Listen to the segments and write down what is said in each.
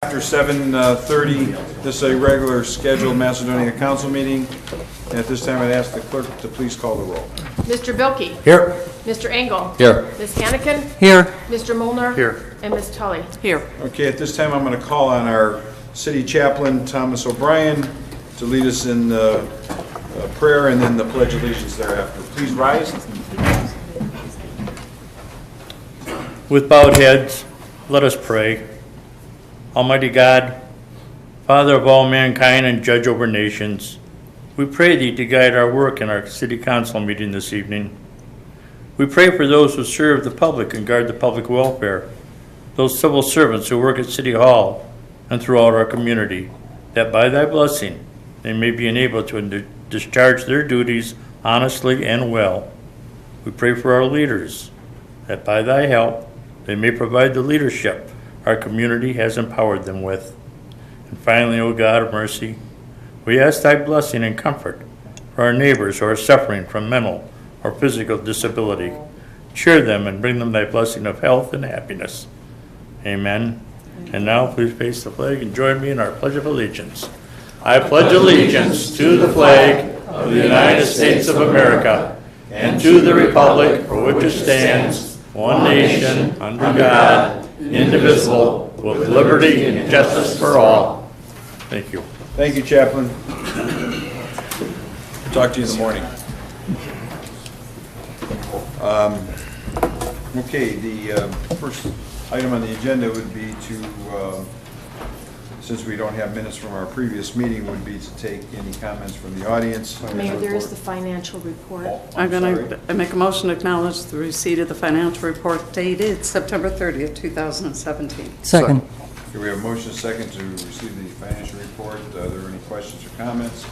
after 7:30. This is a regular scheduled Macedonia Council meeting. And at this time, I'd ask the clerk to please call the roll. Mr. Bilkey. Here. Mr. Engel. Here. Ms. Hannikin. Here. Mr. Molnar. Here. And Ms. Tully. Here. Okay, at this time, I'm going to call on our city chaplain, Thomas O'Brien, to lead us in prayer and then the Pledge of Allegiance thereafter. Please rise. With bowed heads, let us pray. Almighty God, Father of all mankind and Judge over nations, we pray Thee to guide our work in our City Council meeting this evening. We pray for those who serve the public and guard the public welfare, those civil servants who work at City Hall and throughout our community, that by Thy blessing they may be enabled to discharge their duties honestly and well. We pray for our leaders, that by Thy help they may provide the leadership our community has empowered them with. And finally, O God of mercy, we ask Thy blessing and comfort for our neighbors who are suffering from mental or physical disability. Cheer them and bring them Thy blessing of health and happiness. Amen. And now please face the flag and join me in our Pledge of Allegiance. I pledge allegiance to the flag of the United States of America and to the republic for which it stands, one nation, under God, indivisible, with liberty and justice for all. Thank you. Thank you, Chaplain. Talk to you in the morning. Okay, the first item on the agenda would be to, since we don't have minutes from our previous meeting, would be to take any comments from the audience. Mayor, there is the financial report. I'm going to make a motion to acknowledge the receipt of the financial report dated September 30th, 2017. Second. Okay, we have a motion second to receive the financial report. Are there any questions or comments?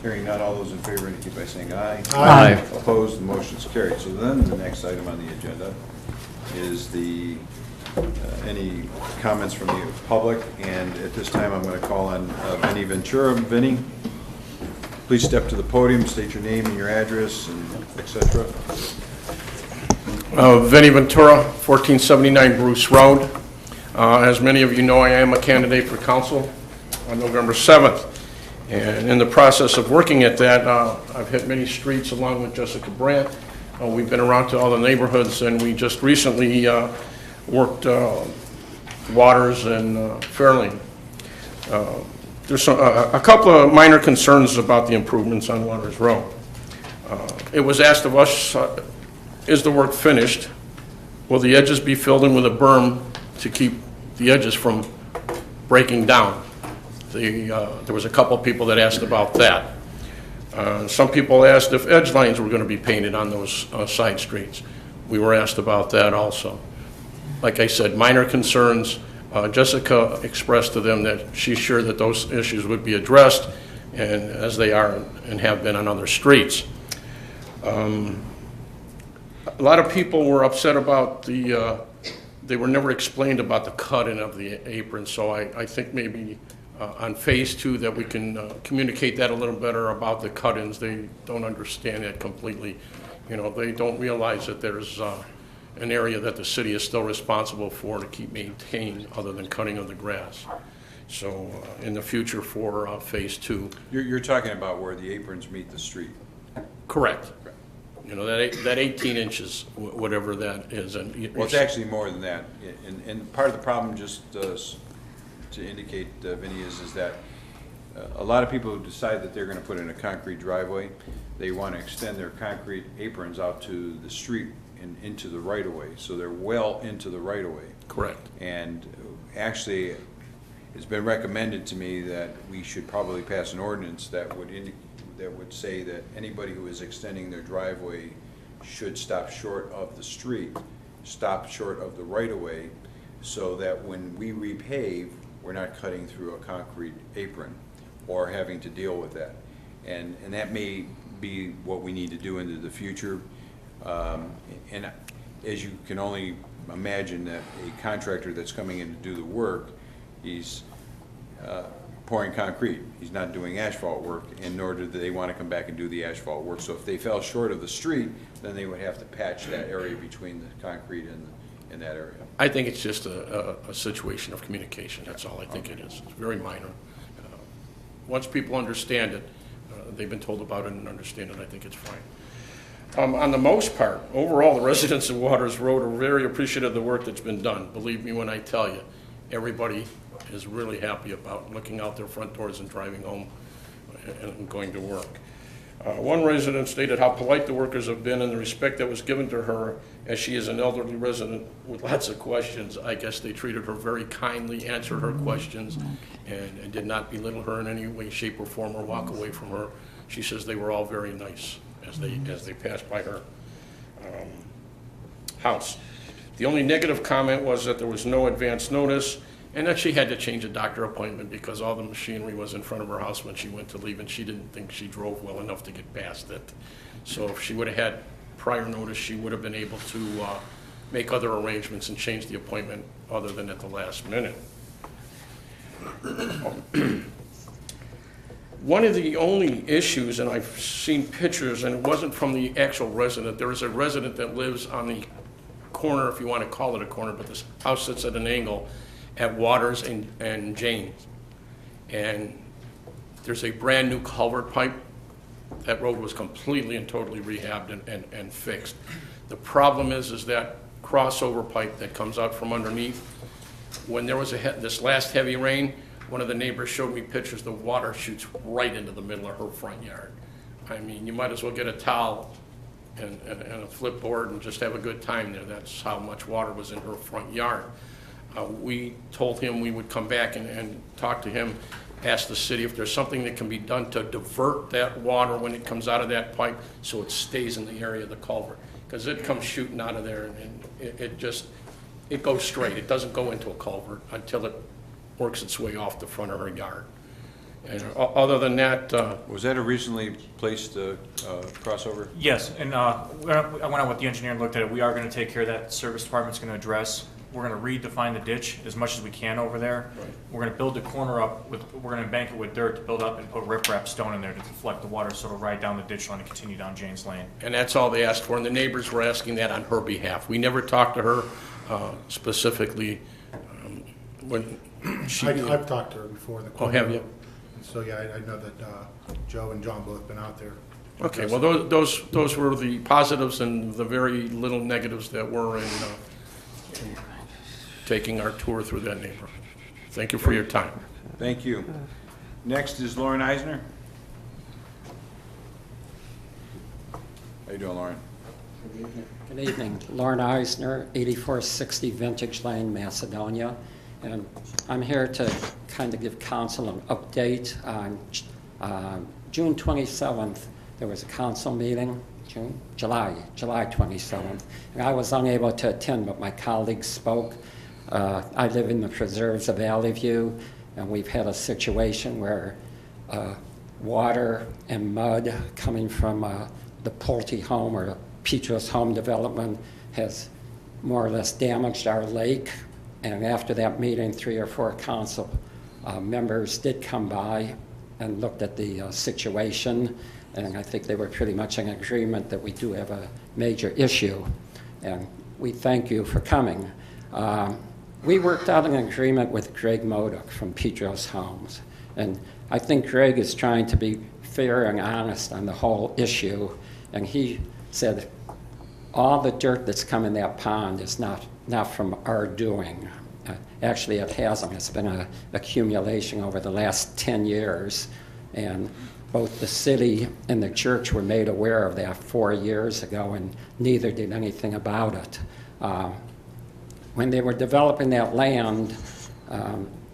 Hearing none, all those in favor indicate by saying aye. Aye. Opposed, the motion is carried. So then the next item on the agenda is the any comments from the public, and at this time I'm going to call on Vinny Ventura. Vinny, please step to the podium, state your name and your address, and etc. Vinny Ventura, 1479 Bruce Road. As many of you know, I am a candidate for council on November 7th. And in the process of working at that, I've hit many streets along with Jessica Brandt. We've been around to all the neighborhoods, and we just recently worked Waters and Fairlane. There's a couple of minor concerns about the improvements on Waters Road. It was asked of us, is the work finished? Will the edges be filled in with a berm to keep the edges from breaking down? There was a couple of people that asked about that. Some people asked if edge lines were going to be painted on those side streets. We were asked about that also. Like I said, minor concerns. Jessica expressed to them that she's sure that those issues would be addressed, and as they are and have been on other streets. A lot of people were upset about they were never explained about the cut-in of the apron, so I think maybe on phase 2 that we can communicate that a little better about the cut-ins. They don't understand that completely. You know, they don't realize that there's an area that the city is still responsible for to keep maintained other than cutting of the grass. So in the future for phase 2. You're talking about where the aprons meet the street. Correct. You know, that 18 inches, whatever that is. And well, it's actually more than that. And part of the problem, just to indicate, Vinny, is that a lot of people who decide that they're going to put in a concrete driveway, they want to extend their concrete aprons out to the street and into the right-of-way. So they're well into the right-of-way. Correct. And actually, it's been recommended to me that we should probably pass an ordinance that would say that anybody who is extending their driveway should stop short of the street, stop short of the right-of-way, so that when we repave, we're not cutting through a concrete apron or having to deal with that. And that may be what we need to do into the future. And as you can only imagine, that a contractor that's coming in to do the work, he's pouring concrete. He's not doing asphalt work, and nor do they want to come back and do the asphalt work. So if they fell short of the street, then they would have to patch that area between the concrete and in that area? I think it's just a situation of communication, that's all I think it is. It's very minor. Once people understand it, they've been told about it and understand it, I think it's fine. On the most part, overall, the residents of Waters Road are very appreciative of the work that's been done. Believe me when I tell you, everybody is really happy about looking out their front doors and driving home and going to work. One resident stated how polite the workers have been and the respect that was given to her, as she is an elderly resident with lots of questions. I guess they treated her very kindly, answered her questions, and did not belittle her in any way, shape, or form, or walk away from her. She says they were all very nice as they passed by her house. The only negative comment was that there was no advance notice, and that she had to change a doctor appointment because all the machinery was in front of her house when she went to leave, and she didn't think she drove well enough to get past it. So if she would have had prior notice, she would have been able to make other arrangements and change the appointment other than at the last minute. One of the only issues, and I've seen pictures, and it wasn't from the actual resident, there is a resident that lives on the corner, if you want to call it a corner, but this house sits at an angle at Waters and James. And there's a brand new culvert pipe. That road was completely and totally rehabbed and fixed. The problem is that crossover pipe that comes out from underneath, when there was this last heavy rain, one of the neighbors showed me pictures, the water shoots right into the middle of her front yard. I mean, you might as well get a towel and a flipboard and just have a good time there. That's how much water was in her front yard. We told him we would come back and talk to him, ask the city if there's something that can be done to divert that water when it comes out of that pipe so it stays in the area of the culvert. Because it comes shooting out of there and it goes straight. It doesn't go into a culvert until it works its way off the front of her yard. And other than that... Was that a recently placed crossover? Yes, and I went out with the engineer and looked at it. We are going to take care of that. Service department's going to address. We're going to redefine the ditch as much as we can over there. Right. We're going to build the corner up we're going to bank it with dirt to build up and put riprap stone in there to deflect the water so it'll ride down the ditch line and continue down James Lane. And that's all they asked for, and the neighbors were asking that on her behalf. We never talked to her specifically when she... I've talked to her before. Oh, have you? So, yeah, I know that Joe and John both been out there. Okay, well, those were the positives and the very little negatives that were in taking our tour through that neighborhood. Thank you for your time. Thank you. Next is Lauren Eisner. How you doing, Lauren? Good evening. Lauren Eisner, 8460 Vintage Lane, Macedonia. And I'm here to kind of give council an update on June 27th. There was a council meeting, July 27th. And I was unable to attend, but my colleagues spoke. I live in the preserves of Valley View, and we've had a situation where water and mud coming from the Pulte home or Petros home development has more or less damaged our lake. And after that meeting, 3 or 4 council members did come by and looked at the situation, and I think they were pretty much in agreement that we do have a major issue, and we thank you for coming. We worked out an agreement with Greg Modoc from Petros Homes, and I think Greg is trying to be fair and honest on the whole issue, and he said all the dirt that's come in that pond is not from our doing. Actually, it hasn't. It's been an accumulation over the last 10 years, and both the city and the church were made aware of that 4 years ago, and neither did anything about it. When they were developing that land,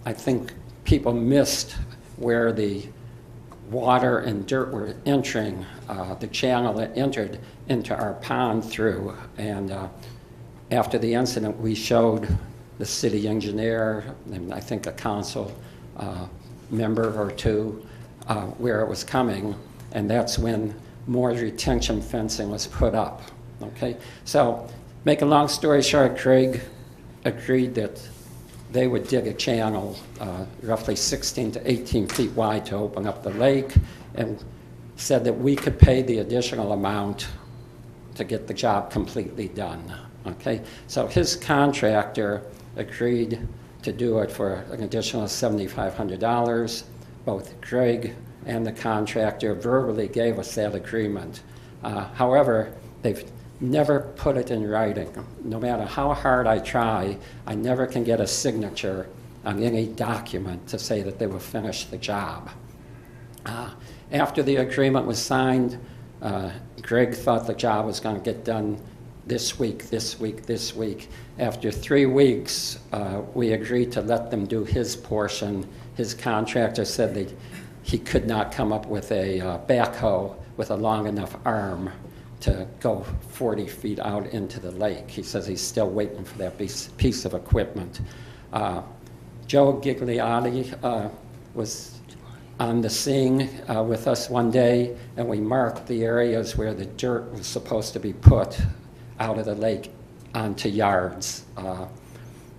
I think people missed where the water and dirt were entering the channel that entered into our pond through. And after the incident, we showed the city engineer and I think a council member or two where it was coming, and that's when more retention fencing was put up. Okay, so make a long story short, Craig agreed that they would dig a channel roughly 16 to 18 feet wide to open up the lake, and said that we could pay the additional amount to get the job completely done. Okay, so his contractor agreed to do it for an additional $7,500. Both Greg and the contractor verbally gave us that agreement. However, they've never put it in writing. No matter how hard I try, I never can get a signature on any document to say that they will finish the job. After the agreement was signed, Greg thought the job was going to get done this week. After 3 weeks, we agreed to let them do his portion. His contractor said that he could not come up with a backhoe with a long enough arm to go 40 feet out into the lake. He says he's still waiting for that piece of equipment. Joe Gigliotti was on the scene with us one day, and we marked the areas where the dirt was supposed to be put out of the lake onto yards.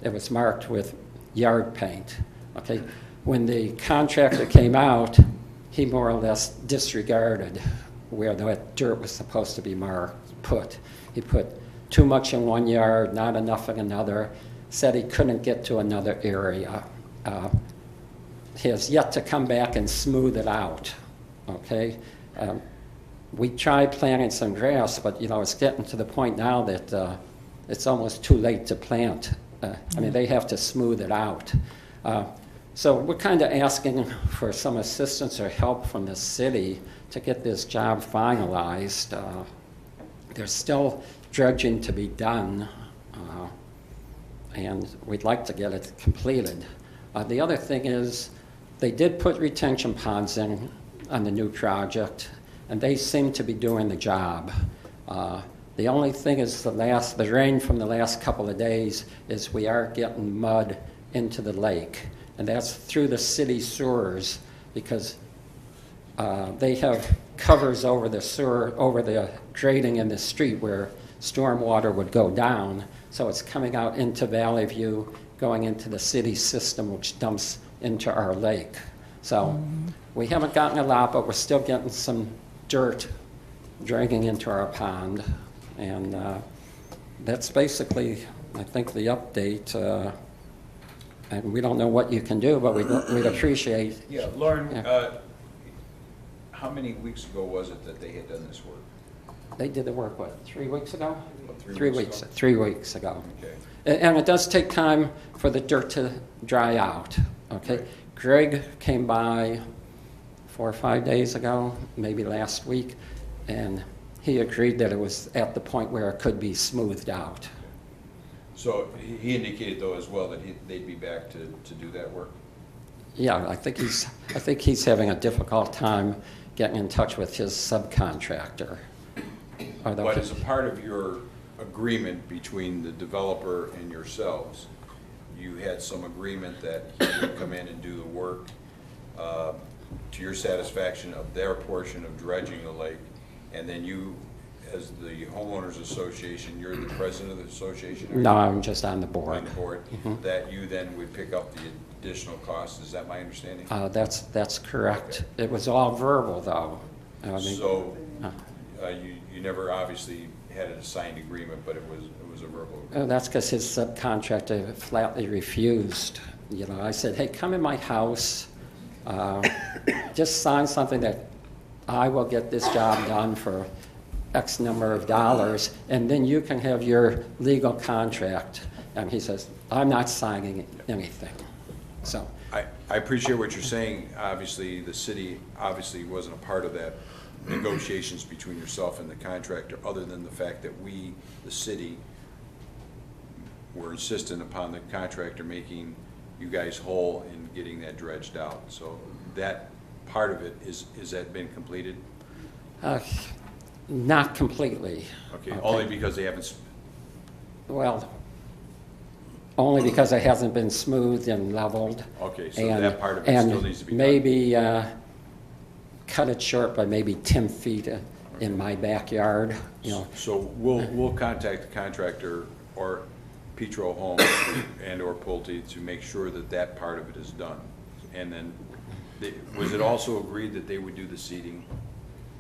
It was marked with yard paint. Okay, when the contractor came out, he more or less disregarded where that dirt was supposed to be put. He put too much in one yard, not enough in another, said he couldn't get to another area. He has yet to come back and smooth it out, okay? We tried planting some grass, but, it's getting to the point now that it's almost too late to plant. They have to smooth it out. So we're kind of asking for some assistance or help from the city to get this job finalized. There's still dredging to be done, and we'd like to get it completed. The other thing is they did put retention ponds in on the new project, and they seem to be doing the job. The only thing is the rain from the last couple of days is we are getting mud into the lake, and that's through the city sewers because they have covers over the sewer, over the grading in the street where stormwater would go down. So it's coming out into Valley View, going into the city system, which dumps into our lake. So we haven't gotten a lot, but we're still getting some dirt dragging into our pond. And that's basically, I think, the update. And we don't know what you can do, but we'd appreciate. Yeah, Lauren, Yeah. How many weeks ago was it that they had done this work? They did the work, what, 3 weeks ago? About 3 weeks. 3 weeks ago. Okay. And it does take time for the dirt to dry out, okay? Right. Greg came by 4 or 5 days ago, maybe last week, and he agreed that it was at the point where it could be smoothed out. So he indicated though as well that they'd be back to do that work? Yeah, I think he's having a difficult time getting in touch with his subcontractor. But as a part of your agreement between the developer and yourselves, you had some agreement that he would come in and do the work to your satisfaction of their portion of dredging the lake, and then you, as the homeowners association, you're the president of the association? No, I'm just on the board. On the board, that you then would pick up the additional costs, is that my understanding? That's correct. Okay. It was all verbal, though. So you never obviously had a signed agreement, but it was a verbal agreement. That's because his subcontractor flatly refused. I said, hey, come in my house, just sign something that I will get this job done for X number of dollars, and then you can have your legal contract. And he says, I'm not signing anything. So I appreciate what you're saying. Obviously, the city obviously wasn't a part of that negotiations between yourself and the contractor, other than the fact that we, the city, were insistent upon the contractor making you guys whole and getting that dredged out. So that part of it, is that been completed? Not completely. Okay, only because they haven't. Well, only because it hasn't been smoothed and leveled. Okay, so that part of it still needs to be done. And maybe cut it short by maybe 10 feet in my backyard. So we'll contact the contractor or Petro Homes and or Pulte to make sure that part of it is done. And then, was it also agreed that they would do the seeding?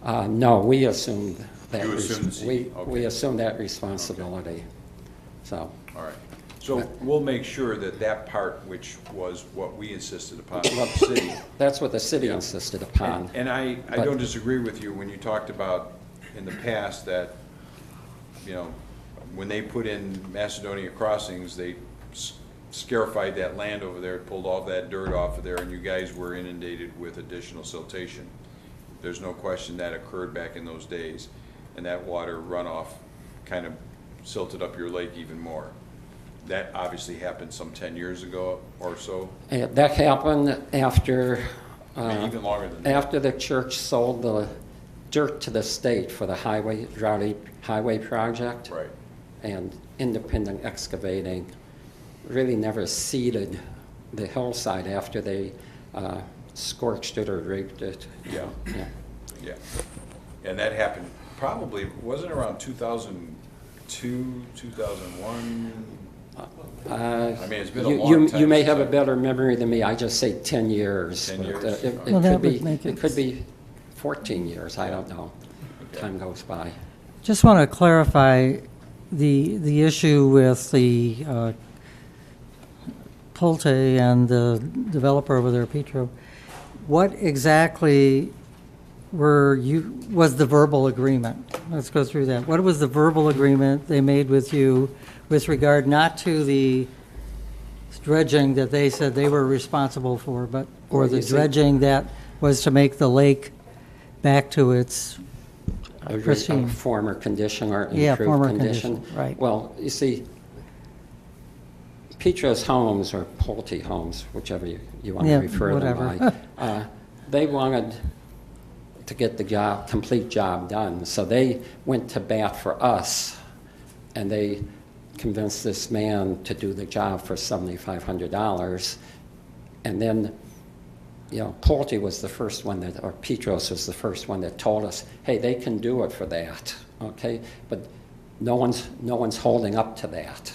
No, we assumed that. You assumed the seeding? Okay. We assumed that responsibility. So, All right. So we'll make sure that that part, which was what we insisted upon, the city. that's what the city insisted upon. And I But- don't disagree with you when you talked about in the past that, you know, when they put in Macedonia crossings, they scarified that land over there, pulled all that dirt off of there, and you guys were inundated with additional siltation. There's no question that occurred back in those days, and that water runoff kind of silted up your lake even more. That obviously happened some 10 years ago or so, That happened after, I mean, even longer than that. after the church sold the dirt to the state for the Droughty Highway project. Right. And independent excavating really never seeded the hillside after they scorched it or raped it. Yeah. Yeah. Yeah. And that happened probably, wasn't it around 2002, 2001? I mean, it's been a long time. You may since have a I- better memory than me. I just say 10 years. 10 but, years? It Okay. Well, that could be, would make it it- could be 14 years. I don't know. Okay. Time goes by. Just want to clarify the issue with the Pulte and the developer over there, Petro. What exactly was the verbal agreement? Let's go through that. What was the verbal agreement they made with you with regard not to the dredging that they said they were responsible for, but for Well, the you see- dredging that was to make the lake back to its A pristine. former condition or Yeah, improved former condition. condition, right. Well, you see, Petro's Homes or Pulte Homes, whichever you want to Yeah, refer them whatever. by, they wanted to get the complete job done. So they went to bat for us, and they convinced this man to do the job for $7,500. And then, you know, Pulte was the first one that, or Petros was the first one that told us, hey, they can do it for that, okay? But no one's holding up to that.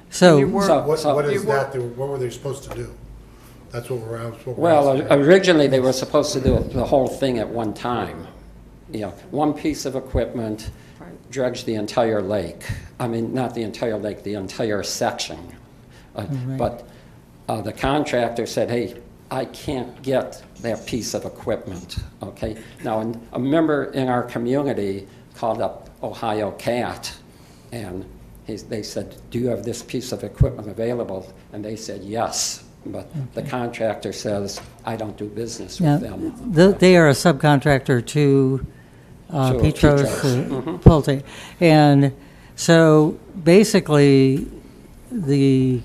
So, So- What is so- that? What were they supposed to do? That's what we're asking. Well, originally, they were supposed to do the whole thing at one time. You know, one piece of equipment, dredge the entire lake. I mean, not the entire lake, the entire section. But the contractor said, hey, I can't get that piece of equipment, okay? Now, a member in our community called up Ohio Cat, and they said, do you have this piece of equipment available? And they said, yes. But the contractor says, I don't do business now, with them. they are a subcontractor to To Petros, Petros. Pulte. And so basically, the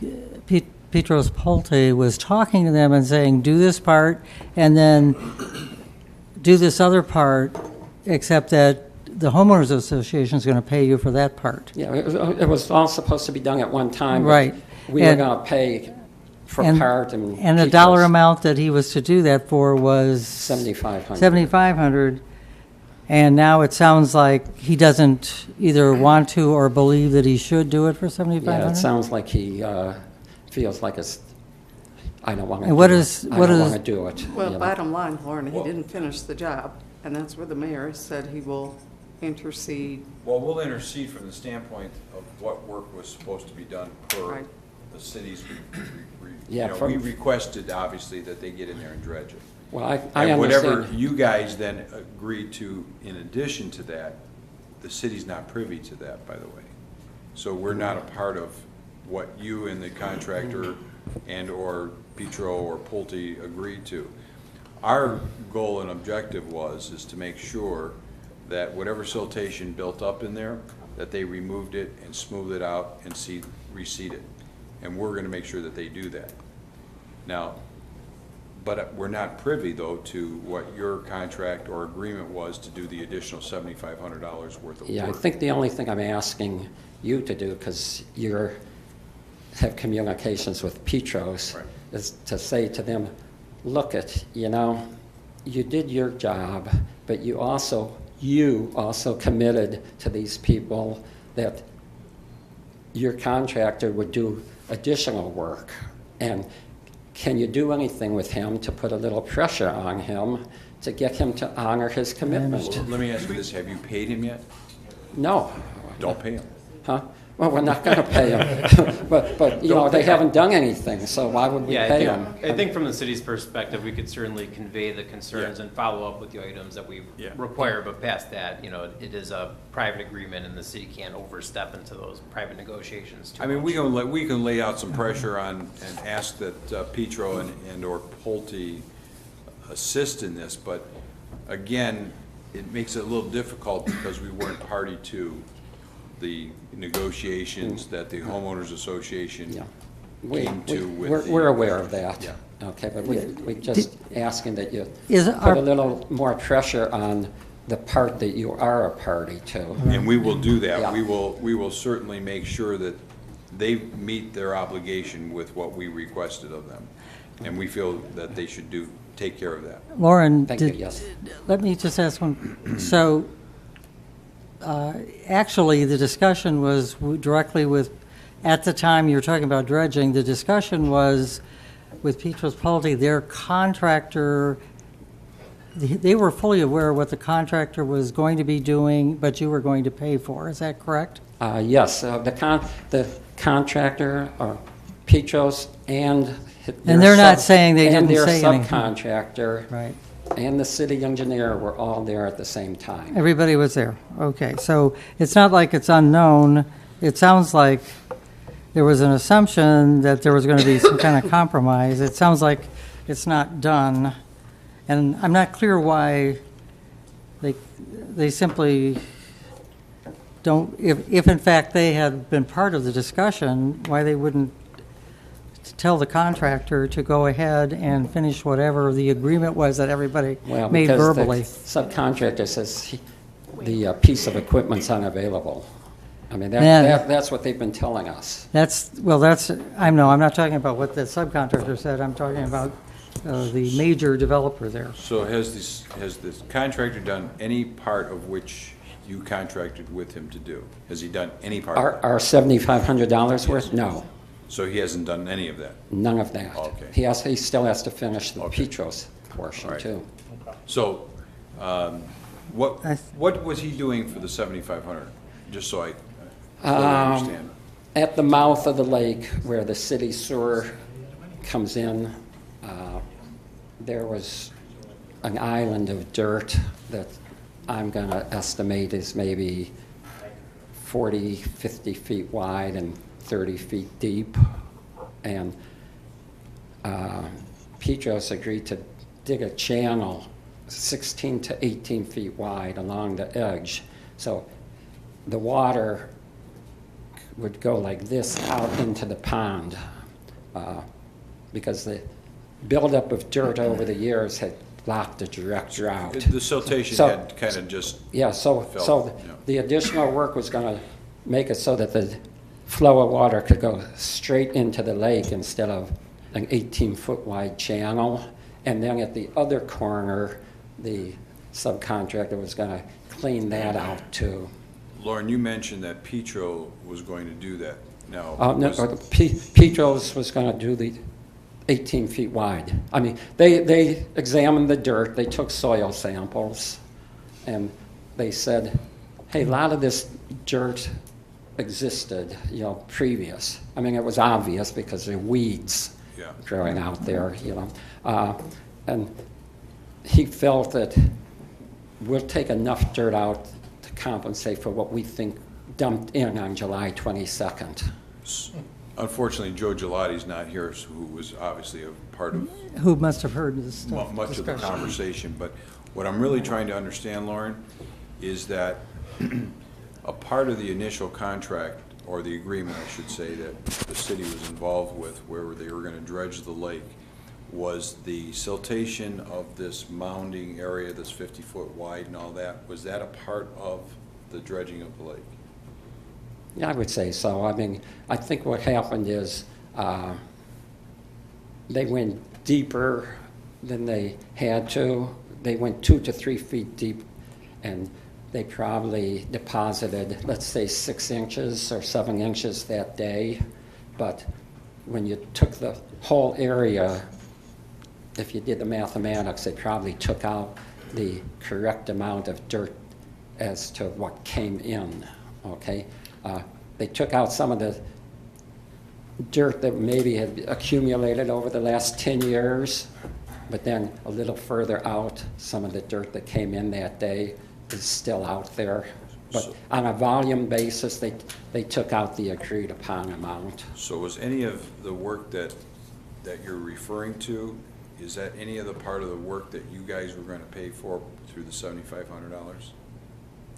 Petros Pulte was talking to them and saying, do this part and then do this other part, except that the homeowners association is going to pay you for that part. Yeah, it was all supposed to be done at one time. but Right. We were And- going to pay for And- part and. And the Petros dollar amount that he was to do that for was 7,500. 7,500. And now it sounds like he doesn't either want to or believe that he should do it for Yeah, 7,500? it sounds like he feels like I don't want to And do what it. is- I what don't is- want to do it. Well, you know. bottom line, Lauren, he Well- didn't finish the job, and that's where the mayor said he will intercede. Well, we'll intercede from the standpoint of what work was supposed to be done per Right. the city's, Yeah, we from- requested, obviously, that they get in there and dredge it. Well, I And whatever understand. you guys then agreed to, in addition to that, the city's not privy to that, by the way. So we're not a part of what you and the contractor and/or Petro or Pulte agreed to. Our goal and objective is to make sure that whatever siltation built up in there, that they removed it and smoothed it out and reseed it. And we're gonna make sure that they do that. Now, but we're not privy, though, to what your contract or agreement was to do the additional $7,500 worth of work. Yeah, I think the only thing I'm asking you to do, because have communications with Petros, Right. is to say to them, look you did your job, but you also committed to these people that your contractor would do additional work. And can you do anything with him to put a little pressure on him to get him to honor his commitment? Well, let me ask you this, have you paid him yet? No. Don't pay him. Huh? Well, we're not going to pay them, but, you know, they haven't done anything, so why would we Yeah, pay them? I think from the city's perspective, we could certainly convey the concerns and follow up with the items that we require, but past that, you know, it is a private agreement and the city can't overstep into those private negotiations too I mean, much. we can lay out some pressure on, and ask that Petro and/or Pulte assist in this, but again, it makes it a little difficult because we weren't party to the negotiations that the homeowners association Yeah. came to with We're aware of that. Yeah. Okay, but we just asking that you Is put our- a little more pressure on the part that you are a party to. And we will do that. Yeah. We will certainly make sure that they meet their obligation with what we requested of them. And we feel that they should take care of that. Lauren, Thank you, yes. let me just ask one. So, actually, the discussion was directly with, at the time you were talking about dredging, the discussion was with Petros Pulte, their contractor, they were fully aware of what the contractor was going to be doing, but you were going to pay for. Is that correct? Yes, the contractor, Petros, and they're not saying they didn't say And anything. their subcontractor, Right. and the city engineer were all there at the same time. Everybody was there. Okay, so it's not like it's unknown. It sounds like there was an assumption that there was going to be some kind of compromise. It sounds like it's not done. And I'm not clear why they simply don't, if in fact they had been part of the discussion, why they wouldn't tell the contractor to go ahead and finish whatever the agreement was that everybody Well, made because verbally. the subcontractor says the piece of equipment's unavailable. I mean, Yeah. that's what they've been telling us. I'm not talking about what the subcontractor said. I'm talking about the major developer there. So has this contractor done any part of which you contracted with him to do? Has he done any part of that? Our $7,500 worth? No, So he hasn't done any of that? none of that. Okay. He still has to finish the Okay. Petros portion, All right. too. So, what was he doing for the 7,500? Just so I fully understand. At the mouth of the lake where the city sewer comes in, there was an island of dirt that I'm going to estimate is maybe 40, 50 feet wide and 30 feet deep. And Petros agreed to dig a channel 16 to 18 feet wide along the edge. So the water would go like this out into the pond because the buildup of dirt over the years had blocked the direct route. The siltation So- had kind of just, Yeah, so Felt, yeah. the additional work was going to make it so that the flow of water could go straight into the lake instead of an 18-foot wide channel. And then at the other corner, the subcontractor was going to clean that out too. Lauren, you mentioned that Petro was going to do that. Now, No, was- Petros was going to do the 18 feet wide. I mean, they examined the dirt, they took soil samples, and they said, hey, a lot of this dirt existed, previous. I mean, it was obvious because there are weeds Yeah. growing out there, and he felt that we'll take enough dirt out to compensate for what we think dumped in on July 22nd. Unfortunately, Joe Gelati's not here, who was obviously a part of Who must have heard this stuff? much of the discussion. conversation. But what I'm really trying to understand, Lauren, is that a part of the initial contract, or the agreement, I should say, that the city was involved with, where they were going to dredge the lake, was the siltation of this mounding area that's 50-foot wide and all that. Was that a part of the dredging of the lake? Yeah, I would say so. I mean, I think what happened is they went deeper than they had to. They went 2 to 3 feet deep, and they probably deposited, let's say, 6 inches or 7 inches that day. But when you took the whole area, if you did the mathematics, they probably took out the correct amount of dirt as to what came in, okay? they took out some of the dirt that maybe had accumulated over the last 10 years, but then a little further out, some of the dirt that came in that day is still out there. But on a volume basis, they took out the agreed upon amount. So was any of the work that you're referring to, is that any of the part of the work that you guys were gonna pay for through the $7,500?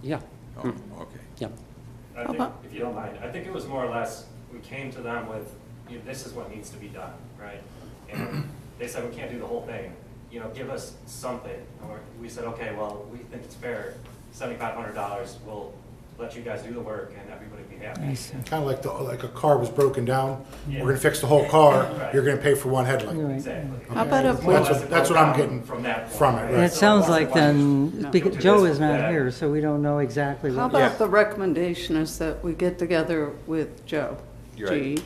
Yeah. Oh, okay. Yeah. I think, if you don't mind, I think it was more or less, we came to them with, you know, this is what needs to be done, right? And they said, we can't do the whole thing, you know, give us something. And we said, okay, well, we think it's fair, $7,500, we'll let you guys do the work and everybody be happy. Kind of like a car was broken down, Yeah. we're gonna fix the whole car, Right. you're gonna pay for one headlight. Right. Exactly. How about a- That's what I'm getting from that point, from it, right? right. It So sounds wasn't like then, go because do Joe this is or not that. here, so we don't know exactly How what. about the recommendation is that we get together with Joe You're right. G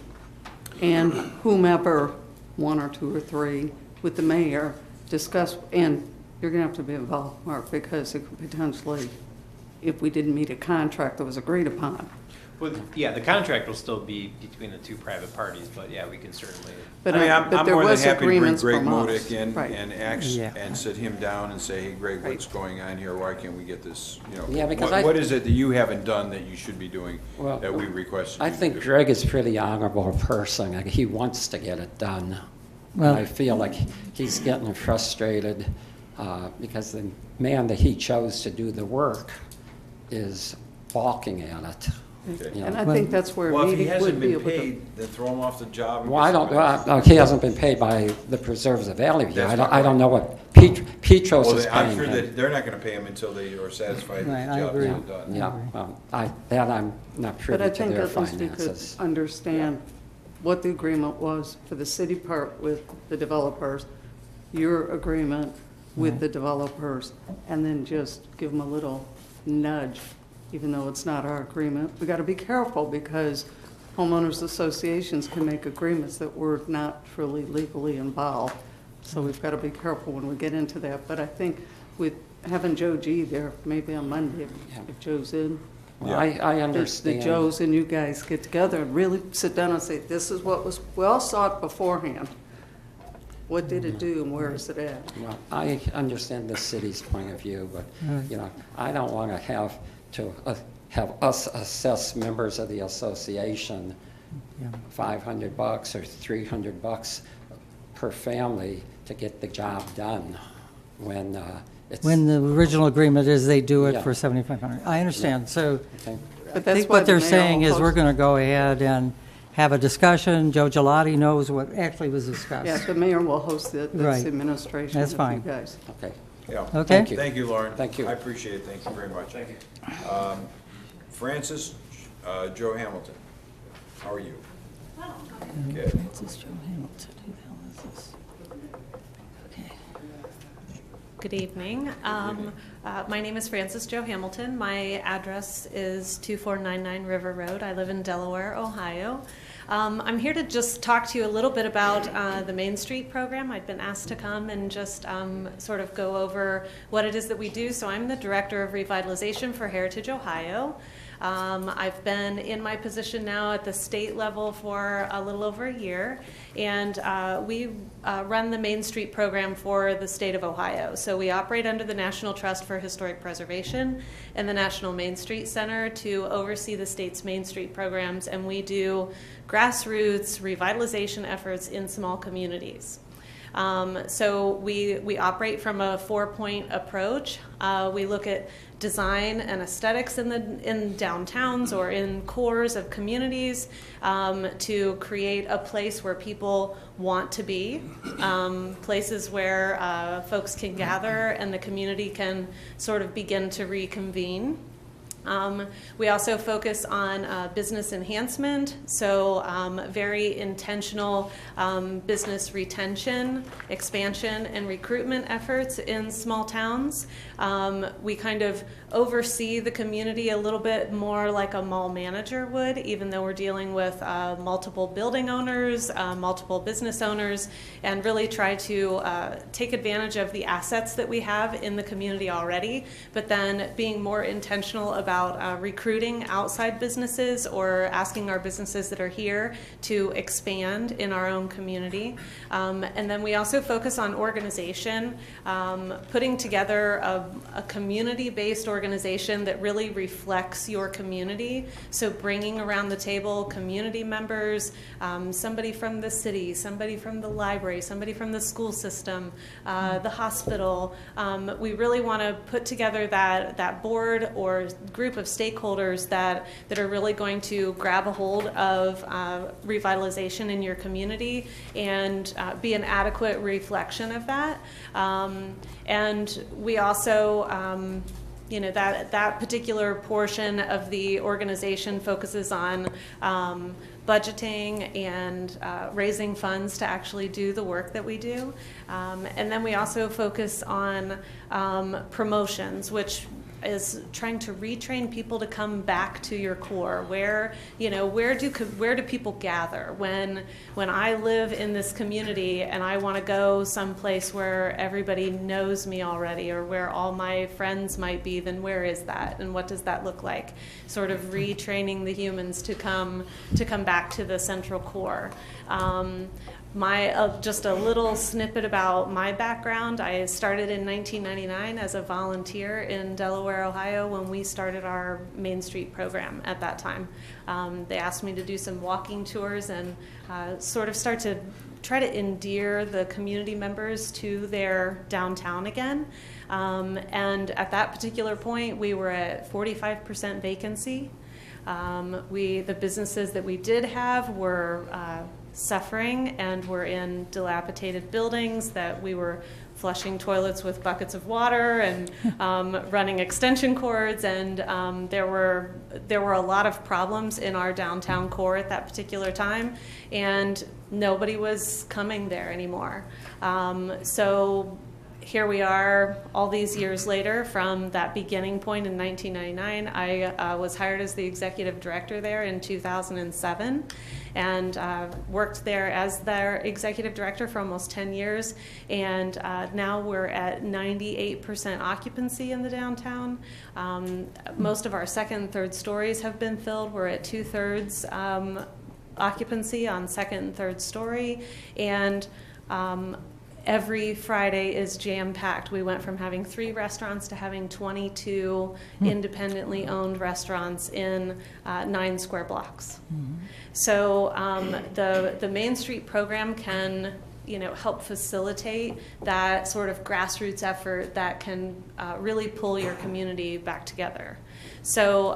and whomever, one or two or three, with the mayor, discuss, and you're gonna have to be involved, Mark, because it could potentially, if we didn't meet a contract that was agreed upon. Well, yeah, the contract will still be between the two private parties, but yeah, we can certainly. But I mean, I'm but there more than was happy to bring agreements Greg from us. Modick in Right. Yeah. and sit him down and say, hey, Greg, what's going on here? Why can't we get this, you know? Yeah, because what is it that you haven't done that you should be doing Well, that we requested? I you to think do? Greg is a pretty honorable person. Like, he wants to get it done. Well- I feel like he's getting frustrated because the man that he chose to do the work is balking at it. Okay. You And know. I think that's where a Well, if he meeting hasn't would be been able to. paid, then throw him off the job. and Well, I get don't, somebody else. he hasn't been paid by the Preserves of Valley View. That's I my don't know point. what Petros Well, is I'm paying sure him. that they're not gonna pay him until they are satisfied Right, that I the job's agree. been done. Yeah, that I'm not But privy I to think their at least we could finances. understand what the agreement was for the city part with the developers, your agreement with the developers, and then just give them a little nudge, even though it's not our agreement. We got to be careful because homeowners associations can make agreements that we're not truly legally involved. So we've got to be careful when we get into that. But I think with having Joe G there, maybe on Monday, if Joe's in, Well, I the understand. Joes and you guys get together and really sit down and say, this is what was, we all saw it beforehand. What did it do and where is it at? Well, I understand the city's point of view, but, you know, I don't want to have us assess members of the association $500 or $300 per family to get the job done when it's. When the original agreement is they do it Yeah. for 7,500. I understand, so Okay. But I that's think why what they're the mayor saying is will we're host- going to go ahead and have a discussion. Joe Gelati knows what actually was discussed. Yeah, the mayor will host it, that's Right. the administration That's of fine. you guys. Okay. Yeah. Okay? Thank you. Thank you, Lauren. Thank you. I appreciate it, thank you very much. Thank you. Francis, Joe Hamilton, how are you? Good. This is Joe Hamilton. Who the hell is this? Okay. Good evening. My name is Frances Jo Hamilton. My address is 2499 River Road. I live in Delaware, Ohio. I'm here to just talk to you a little bit about the Main Street program. I'd been asked to come and just sort of go over what it is that we do. So I'm the Director of Revitalization for Heritage Ohio. I've been in my position now at the state level for a little over a year, and we run the Main Street program for the state of Ohio. So we operate under the National Trust for Historic Preservation and the National Main Street Center to oversee the state's Main Street programs, and we do grassroots revitalization efforts in small communities. So we operate from a 4-point approach. We look at design and aesthetics in downtowns or in cores of communities to create a place where people want to be, places where folks can gather and the community can sort of begin to reconvene. We also focus on business enhancement, so very intentional business retention, expansion, and recruitment efforts in small towns. We kind of oversee the community a little bit more like a mall manager would, even though we're dealing with multiple building owners, multiple business owners, and really try to take advantage of the assets that we have in the community already, but then being more intentional about about recruiting outside businesses or asking our businesses that are here to expand in our own community. And then we also focus on organization, putting together a community-based organization that really reflects your community. So bringing around the table community members, somebody from the city, somebody from the library, somebody from the school system, the hospital. We really want to put together that board or group of stakeholders that are really going to grab a hold of revitalization in your community and be an adequate reflection of that. And we also, you know, that particular portion of the organization focuses on budgeting and raising funds to actually do the work that we do. And then we also focus on promotions, which is trying to retrain people to come back to your core. Where do people gather? When I live in this community and I want to go someplace where everybody knows me already, or where all my friends might be, then where is that, and what does that look like? Sort of retraining the humans to come back to the central core. Just a little snippet about my background. I started in 1999 as a volunteer in Delaware, Ohio, when we started our Main Street program at that time. They asked me to do some walking tours and sort of start to try to endear the community members to their downtown again. And at that particular point, we were at 45% vacancy. The businesses that we did have were suffering and were in dilapidated buildings that we were flushing toilets with buckets of water and running extension cords, and there were a lot of problems in our downtown core at that particular time, and nobody was coming there anymore. So here we are all these years later from that beginning point in 1999. I was hired as the executive director there in 2007 and worked there as their executive director for almost 10 years. And now we're at 98% occupancy in the downtown. Most of our second and third stories have been filled. We're at 2/3 occupancy on second and third story. And every Friday is jam-packed. We went from having 3 restaurants to having 22 independently owned restaurants in 9 square blocks. So the Main Street program can help facilitate that sort of grassroots effort that can really pull your community back together. So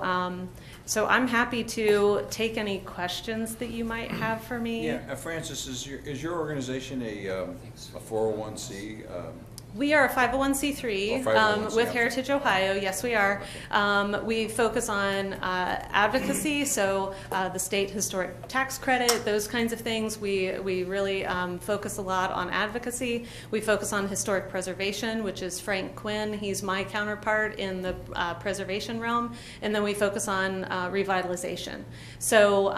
I'm happy to take any questions that you might have for me. Yeah, Francis, is your organization a 401c? We are a 501c3 501c3, with okay. Heritage Ohio. Yes, we are. We focus on advocacy, so the state historic tax credit, those kinds of things. We really focus a lot on advocacy. We focus on historic preservation, which is Frank Quinn. He's my counterpart in the preservation realm. And then we focus on revitalization. So,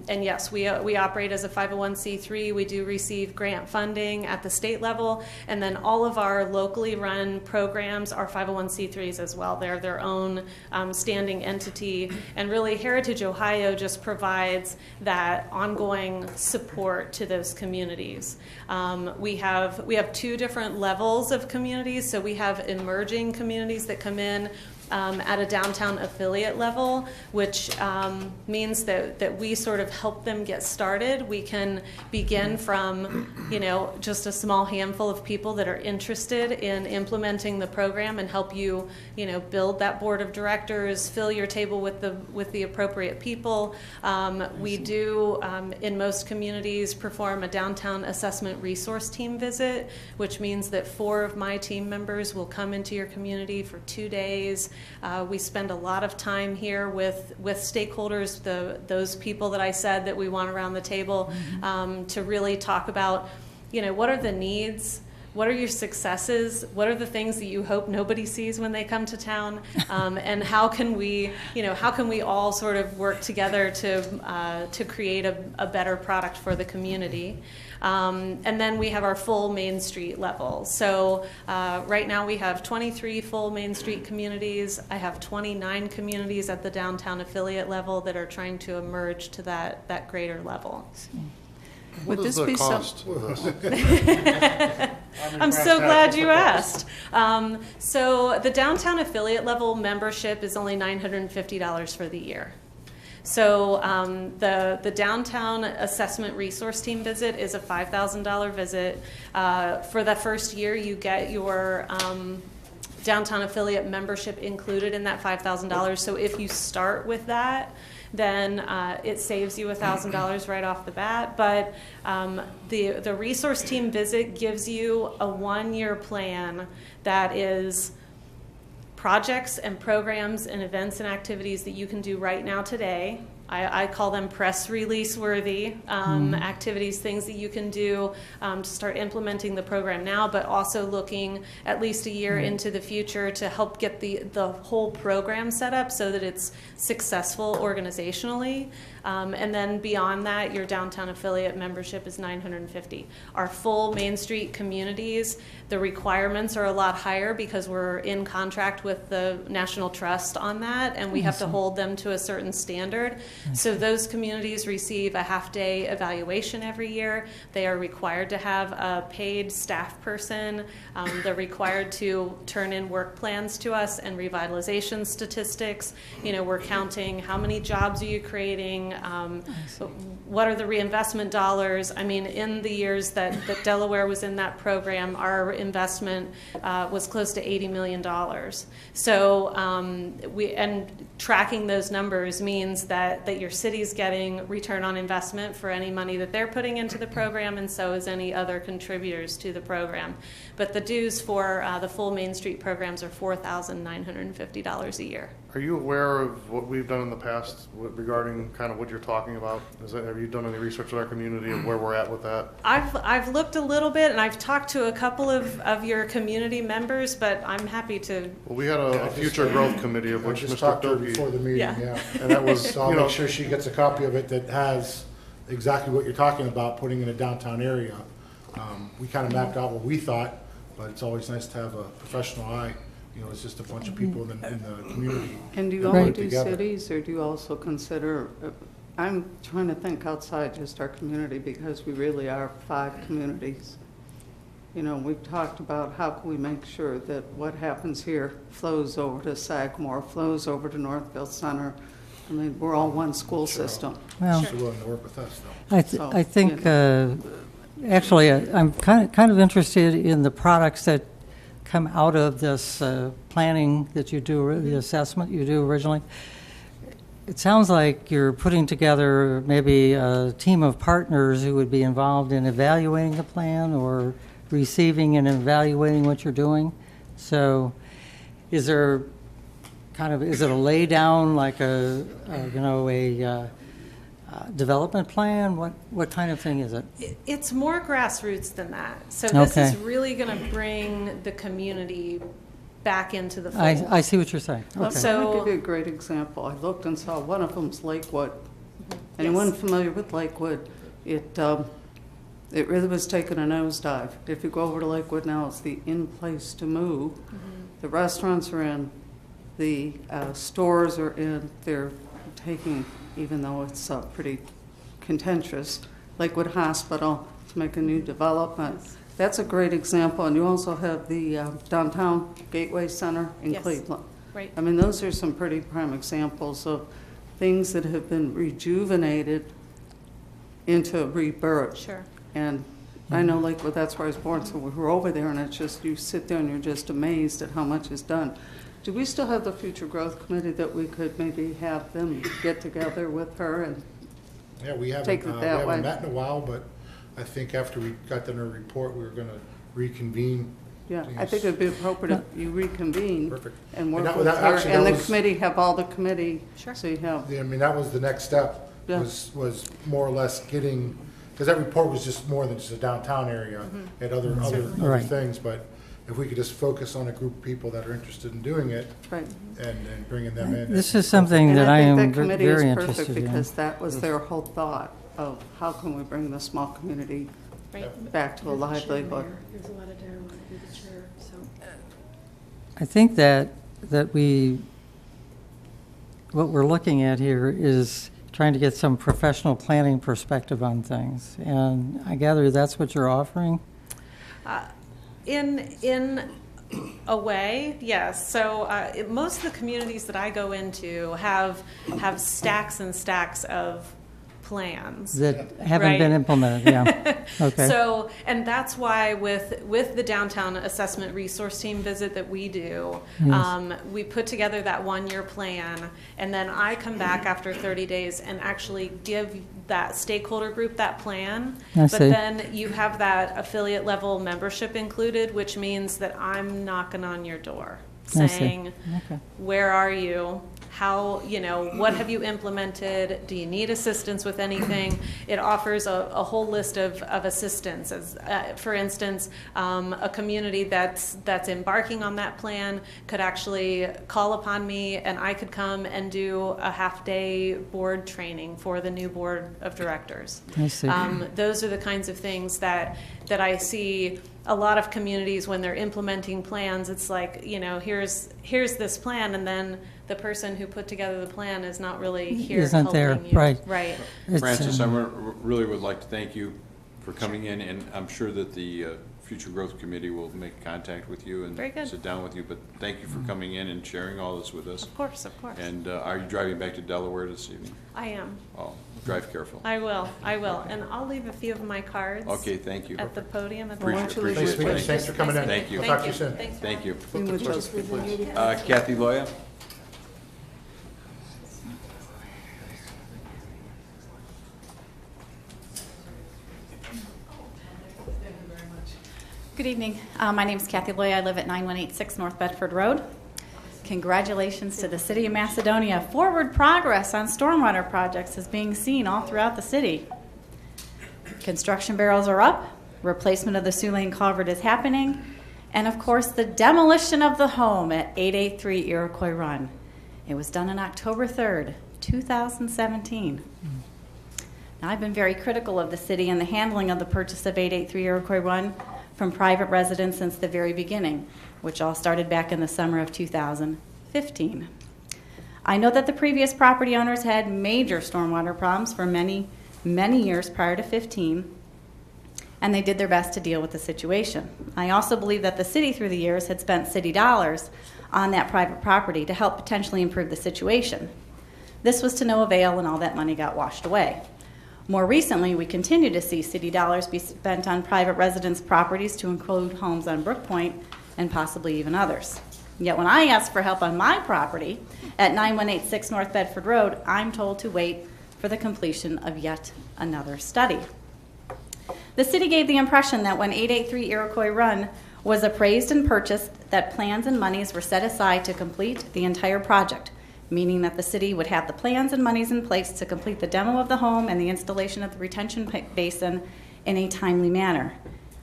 and yes, we operate as a 501c3. We do receive grant funding at the state level, and then all of our locally run programs are 501c3s as well. They're their own standing entity, and really Heritage Ohio just provides that ongoing support to those communities. We have 2 different levels of communities. So we have emerging communities that come in at a downtown affiliate level, which means that we sort of help them get started. We can begin from, just a small handful of people that are interested in implementing the program and help you, build that board of directors, fill your table with the appropriate people. We do, in most communities, perform a downtown assessment resource team visit, which means that 4 of my team members will come into your community for 2 days. We spend a lot of time here with stakeholders, those people that I said that we want around the table, to really talk about, what are the needs what are your successes? What are the things that you hope nobody sees when they come to town? And how can we, how can we all sort of work together to create a better product for the community? And then we have our full Main Street level. So right now we have 23 full Main Street communities. I have 29 communities at the downtown affiliate level that are trying to emerge to that greater level. What Would is this the be cost? I'm so glad you asked. So the downtown affiliate level membership is only $950 for the year. So the downtown assessment resource team visit is a $5,000 visit. For the first year, you get your downtown affiliate membership included in that $5,000. So if you start with that, then it saves you $1,000 right off the bat. But the resource team visit gives you a one-year plan that is projects and programs and events and activities that you can do right now today. I call them press release worthy activities, things that you can do to start implementing the program now, but also looking at least a year into the future to help get the whole program set up so that it's successful organizationally. And then beyond that, your downtown affiliate membership is $950. Our full Main Street communities, the requirements are a lot higher because we're in contract with the National Trust on that, and we have to hold them to a certain standard. So those communities receive a half-day evaluation every year. They are required to have a paid staff person. They're required to turn in work plans to us and revitalization statistics. We're counting how many jobs are you creating, what are the reinvestment dollars. I mean, in the years that Delaware was in that program, our investment was close to $80 million. So and tracking those numbers means that your city's getting return on investment for any money that they're putting into the program, and so is any other contributors to the program. But the dues for the full Main Street programs are $4,950 a year. Are you aware of what we've done in the past regarding kind of what you're talking about? Have you done any research in our community of where we're at with that? I've looked a little bit, and I've talked to a couple of your community members, but I'm happy to. Well, we had a future growth committee of I which just Mr. talked to her Doki. before the meeting, Yeah. yeah. And that was, So I'll you know, make sure she gets a copy of it that has exactly what you're talking about, putting in a downtown area. We kind of mapped out what we thought, but it's always nice to have a professional eye. It's just a bunch of people in the community. And do you that only put it do together. cities, or do you also consider, I'm trying to think outside just our community, because we really are 5 communities. We've talked about how can we make sure that what happens here flows over to Sagamore, flows over to Northville Center. I mean, we're all one school system. Well, She's willing to work with us, though. I think, actually, I'm kind of interested in the products that come out of this planning that you do, the assessment you do originally. It sounds like you're putting together maybe a team of partners who would be involved in evaluating the plan or receiving and evaluating what you're doing. So is there is it a lay down like a development plan? What kind of thing is it? It's more grassroots than that. So this is Okay. really going to bring the community back into the fold. I see what you're saying. Okay. I'll give you a great example. I looked and saw one of them's Lakewood. Anyone Yes. familiar with Lakewood? It really was taking a nosedive. If you go over to Lakewood now, it's the in place to move. The restaurants are in, the stores are in. They're taking, even though it's pretty contentious, Lakewood Hospital to make a new development. That's a great example. And you also have the downtown Gateway Center in Yes. Cleveland. Right. I mean, those are some pretty prime examples of things that have been rejuvenated into rebirth. Sure. And I know Lakewood, that's where I was born, so we were over there, and it's just, you sit there and you're just amazed at how much is done. Do we still have the Future Growth Committee that we could maybe have them get together with her and Yeah, we haven't, take it we that way? haven't met in a while, but I think after we got done our report, we were going to reconvene. Yeah, I think it'd be appropriate if you reconvene Perfect. and work And that- with that- her, actually, and that the was- committee, have all the committee. Sure. So you have, I mean, that was the next step, Yeah. was more or less getting because that report was just more than just a downtown area, it had other Right. things, but if we could just focus on a group of people that are interested in doing it Right. and bringing them in. This is something And that I think am that committee very is perfect interested in. because that was their whole thought of how can we bring the small community back to a livelihood. There's a lot of down with the chair, so. I think that what we're looking at here is trying to get some professional planning perspective on things. And I gather that's what you're offering? In a way, yes. So most of the communities that I go into have stacks and stacks of plans That haven't right? been implemented, yeah. Okay. So, and that's why with the downtown assessment resource team visit that we do, Yes. we put together that 1-year plan, and then I come back after 30 days and actually give that stakeholder group that plan. I But see. then you have that affiliate level membership included, which means that I'm knocking on your door I see. saying, Okay. where are you? How, what have you implemented? Do you need assistance with anything? It offers a whole list of assistance. As, for instance, a community that's embarking on that plan could actually call upon me and I could come and do a half-day board training for the new board of directors. I see. Those are the kinds of things that I see a lot of communities when they're implementing plans. It's like, here's this plan, and then the person who put together the plan is not really here Isn't helping there, you. right. Right. It's, Francis, I really would like to thank you for coming in, and I'm sure that the Future Growth Committee will make contact with you and Very good. sit down with you, but thank you for coming in and sharing all this with us. Of course, of course. And are you driving back to Delaware this evening? I am. Oh, drive careful. I will. And I'll leave a few of my cards. Okay, thank you. At the podium. At the Appreciate Thanks, it. thanks for coming in. Thank you. We'll talk to you soon. Thanks for Thank you. Be with those people. Kathy Loya? Good evening. My name is Kathy Loy. I live at 9186 North Bedford Road. Congratulations to the City of Macedonia. Forward progress on stormwater projects is being seen all throughout the city. Construction barrels are up, replacement of the Sioux Lane culvert is happening, and of course the demolition of the home at 883 Iroquois Run. It was done on October 3rd, 2017. Now, I've been very critical of the city and the handling of the purchase of 883 Iroquois Run from private residents since the very beginning, which all started back in the summer of 2015. I know that the previous property owners had major stormwater problems for many, many years prior to 15, and they did their best to deal with the situation. I also believe that the city through the years had spent city dollars on that private property to help potentially improve the situation. This was to no avail, and all that money got washed away. More recently, we continue to see city dollars be spent on private residents' properties to include homes on Brook Point and possibly even others. Yet when I ask for help on my property at 9186 North Bedford Road, I'm told to wait for the completion of yet another study. The city gave the impression that when 883 Iroquois Run was appraised and purchased, that plans and monies were set aside to complete the entire project, meaning that the city would have the plans and monies in place to complete the demo of the home and the installation of the retention basin in a timely manner.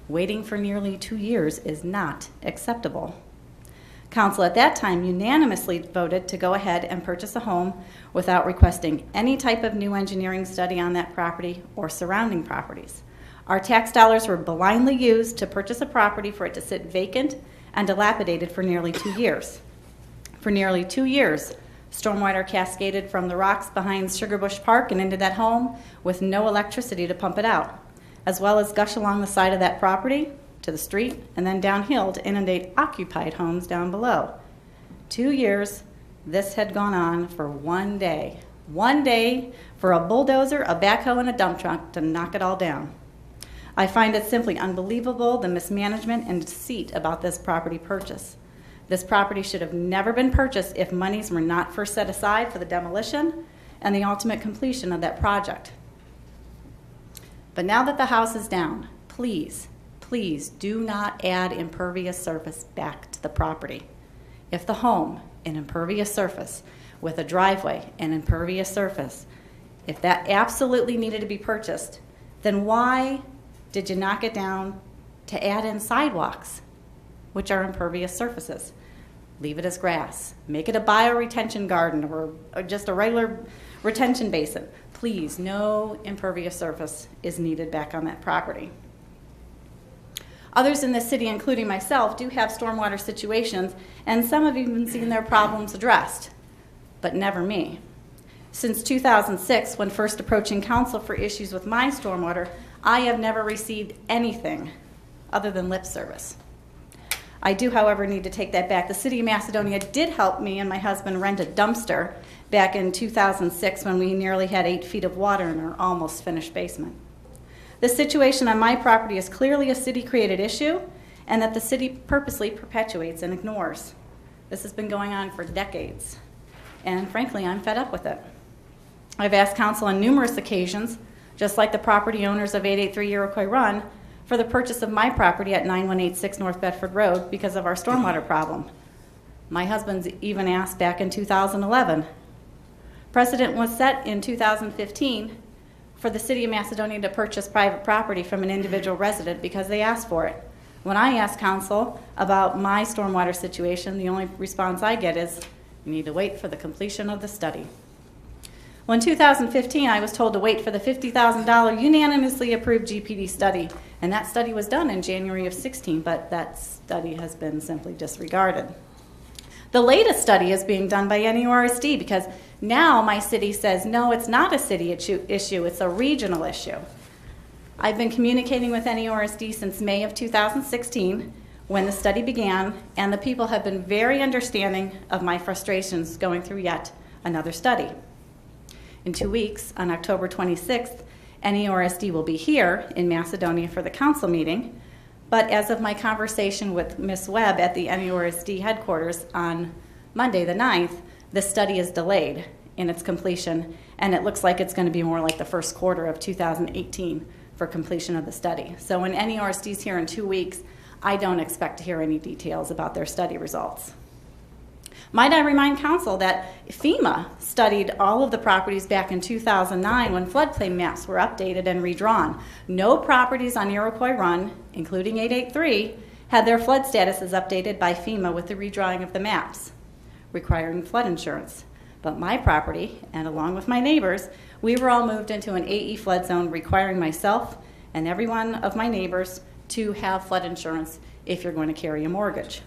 Waiting for nearly 2 years is not acceptable. Council at that time unanimously voted to go ahead and purchase a home without requesting any type of new engineering study on that property or surrounding properties. Our tax dollars were blindly used to purchase a property for it to sit vacant and dilapidated for nearly 2 years. For nearly 2 years, stormwater cascaded from the rocks behind Sugarbush Park and into that home with no electricity to pump it out, as well as gush along the side of that property to the street and then downhill to inundate occupied homes down below. 2 years, this had gone on for 1 day. 1 day for a bulldozer, a backhoe, and a dump truck to knock it all down. I find it simply unbelievable, the mismanagement and deceit about this property purchase. This property should have never been purchased if monies were not first set aside for the demolition and the ultimate completion of that project. But now that the house is down, please, please do not add impervious surface back to the property. If the home, an impervious surface, with a driveway, an impervious surface, if that absolutely needed to be purchased, then why did you knock it down to add in sidewalks, which are impervious surfaces? Leave it as grass. Make it a bioretention garden or just a regular retention basin. Please, no impervious surface is needed back on that property. Others in the city, including myself, do have stormwater situations, and some have even seen their problems addressed, but never me. Since 2006, when first approaching council for issues with my stormwater, I have never received anything other than lip service. I do, however, need to take that back. The city of Macedonia did help me and my husband rent a dumpster back in 2006 when we nearly had 8 feet of water in our almost finished basement. The situation on my property is clearly a city-created issue and that the city purposely perpetuates and ignores. This has been going on for decades, and frankly, I'm fed up with it. I've asked council on numerous occasions, just like the property owners of 883 Iroquois Run, for the purchase of my property at 9186 North Bedford Road because of our stormwater problem. My husband's even asked back in 2011. Precedent was set in 2015 for the city of Macedonia to purchase private property from an individual resident because they asked for it. When I ask council about my stormwater situation, the only response I get is, you need to wait for the completion of the study. Well, in 2015, I was told to wait for the $50,000 unanimously approved GPD study, and that study was done in January of 16, but that study has been simply disregarded. The latest study is being done by NEORSD because now my city says, no, it's not a city issue, it's a regional issue. I've been communicating with NEORSD since May of 2016 when the study began, and the people have been very understanding of my frustrations going through yet another study. In 2 weeks, on October 26th, NEORSD will be here in Macedonia for the council meeting, but as of my conversation with Ms. Webb at the NEORSD headquarters on Monday the 9th, the study is delayed in its completion, and it looks like it's going to be more like the first quarter of 2018 for completion of the study. So when NEORSD is here in 2 weeks, I don't expect to hear any details about their study results. Might I remind council that FEMA studied all of the properties back in 2009 when floodplain maps were updated and redrawn. No properties on Iroquois Run, including 883, had their flood statuses updated by FEMA with the redrawing of the maps, requiring flood insurance. But my property, and along with my neighbors, we were all moved into an AE flood zone requiring myself and every one of my neighbors to have flood insurance if you're going to carry a mortgage.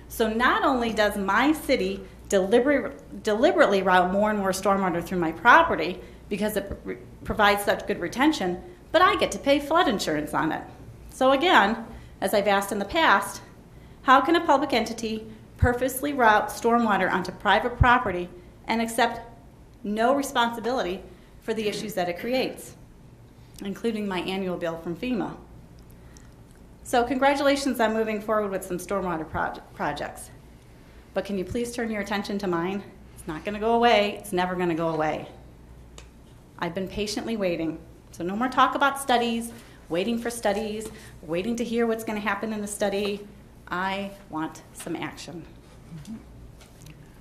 So not only does my city deliberately route more and more stormwater through my property because it provides such good retention, but I get to pay flood insurance on it. So again, as I've asked in the past, how can a public entity purposely route stormwater onto private property and accept no responsibility for the issues that it creates, including my annual bill from FEMA? So congratulations on moving forward with some stormwater projects. But can you please turn your attention to mine? It's not going to go away. It's never going to go away. I've been patiently waiting. So no more talk about studies, waiting for studies, waiting to hear what's going to happen in the study. I want some action.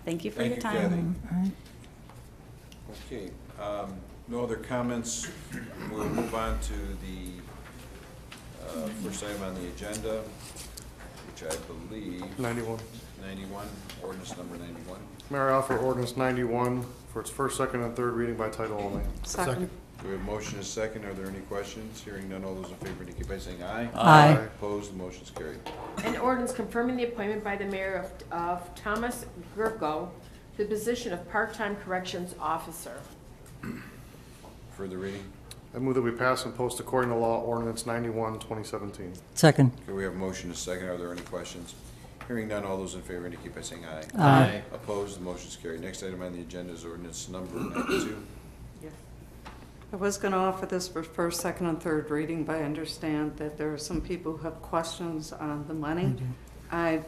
Thank you for your time. Okay, no other comments. We'll move on to the first item on the agenda, which I believe... 91. 91, ordinance number 91. Mayor, I offer ordinance 91 for its first, second, and third reading by title only. Second. Do we have a motion and a second? Are there any questions? Hearing none, all those in favor indicate by saying aye. Aye. Opposed, the motion is carried. An ordinance confirming the appointment by the mayor of Thomas Grifko to the position of part-time corrections officer. Further reading? I move that we pass and post according to law ordinance 91, 2017. Second. Okay, we have a motion and a second. Are there any questions? Hearing none, all those in favor indicate by saying aye. Aye. Opposed, the motion is carried. Next item on the agenda is ordinance number 92. I was going to offer this for first, second, and third reading, but I understand that there are some people who have questions on the money. I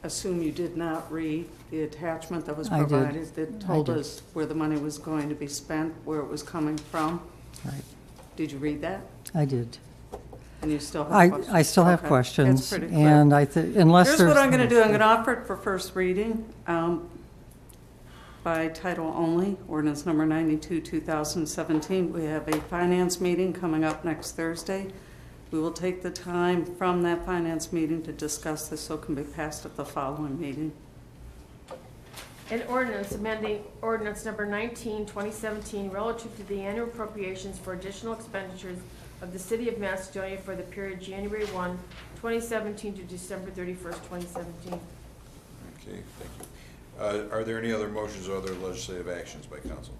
assume you did not read the attachment that was I did. provided that told I did. us where the money was going to be spent, where it was coming from. Right. Did you read that? I did. And you still have questions? I still have Okay. questions. It's pretty clear. And unless Here's there's... what I'm going to do. I'm going to offer it for first reading. by title only, ordinance number 92, 2017. We have a finance meeting coming up next Thursday. We will take the time from that finance meeting to discuss this so it can be passed at the following meeting. An ordinance amending ordinance number 19, 2017, relative to the annual appropriations for additional expenditures of the City of Macedonia for the period January 1, 2017 to December 31st, 2017. Okay, thank you. Are there any other motions or other legislative actions by council?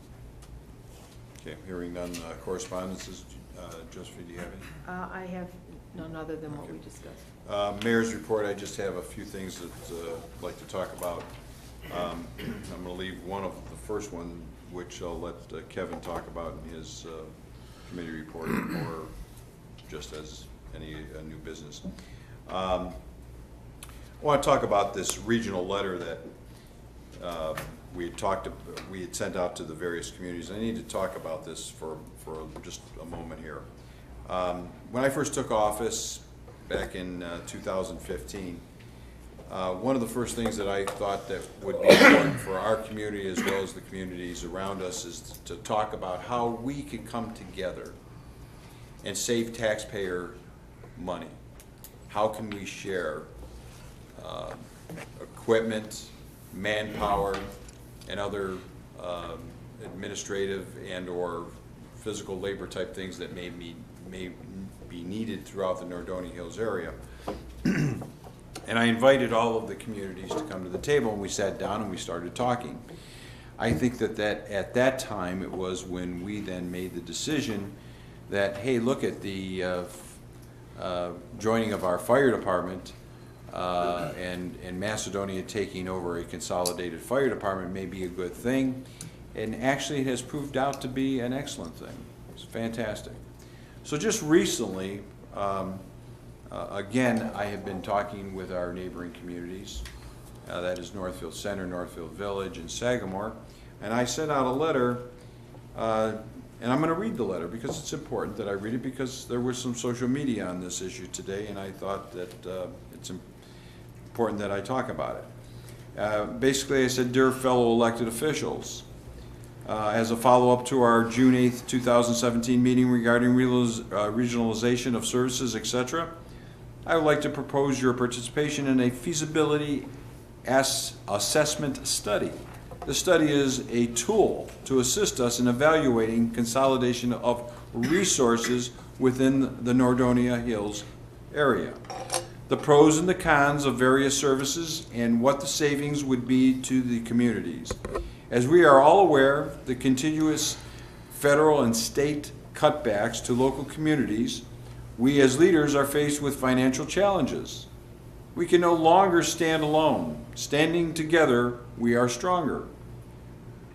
Okay, hearing none. Correspondences, Josephine, do you have any? I have none other than what we discussed. Mayor's report, I just have a few things that I'd like to talk about. I'm going to leave one of the first one, which I'll let Kevin talk about in his committee report, or just as any new business. I want to talk about this regional letter that we had sent out to the various communities. I need to talk about this for just a moment here. When I first took office back in 2015, one of the first things that I thought that would be important for our community as well as the communities around us is to talk about how we could come together and save taxpayer money. How can we share equipment, manpower, and other administrative and or physical labor type things that may be needed throughout the Nordonia Hills area. And I invited all of the communities to come to the table, and we sat down and we started talking. I think that at that time it was when we then made the decision that, hey, look at the joining of our fire department and Macedonia taking over a consolidated fire department may be a good thing. And actually it has proved out to be an excellent thing. It's fantastic. So just recently, again, I have been talking with our neighboring communities, that is Northfield Center, Northfield Village, and Sagamore, and I sent out a letter, and I'm going to read the letter because it's important that I read it, because there was some social media on this issue today, and I thought that it's important that I talk about it. Basically, I said, "Dear fellow elected officials, as a follow-up to our June 8th, 2017 meeting regarding regionalization of services, etc., I would like to propose your participation in a feasibility assessment study. The study is a tool to assist us in evaluating consolidation of resources within the Nordonia Hills area, the pros and the cons of various services, and what the savings would be to the communities. As we are all aware, the continuous federal and state cutbacks to local communities, we as leaders are faced with financial challenges. We can no longer stand alone. Standing together, we are stronger.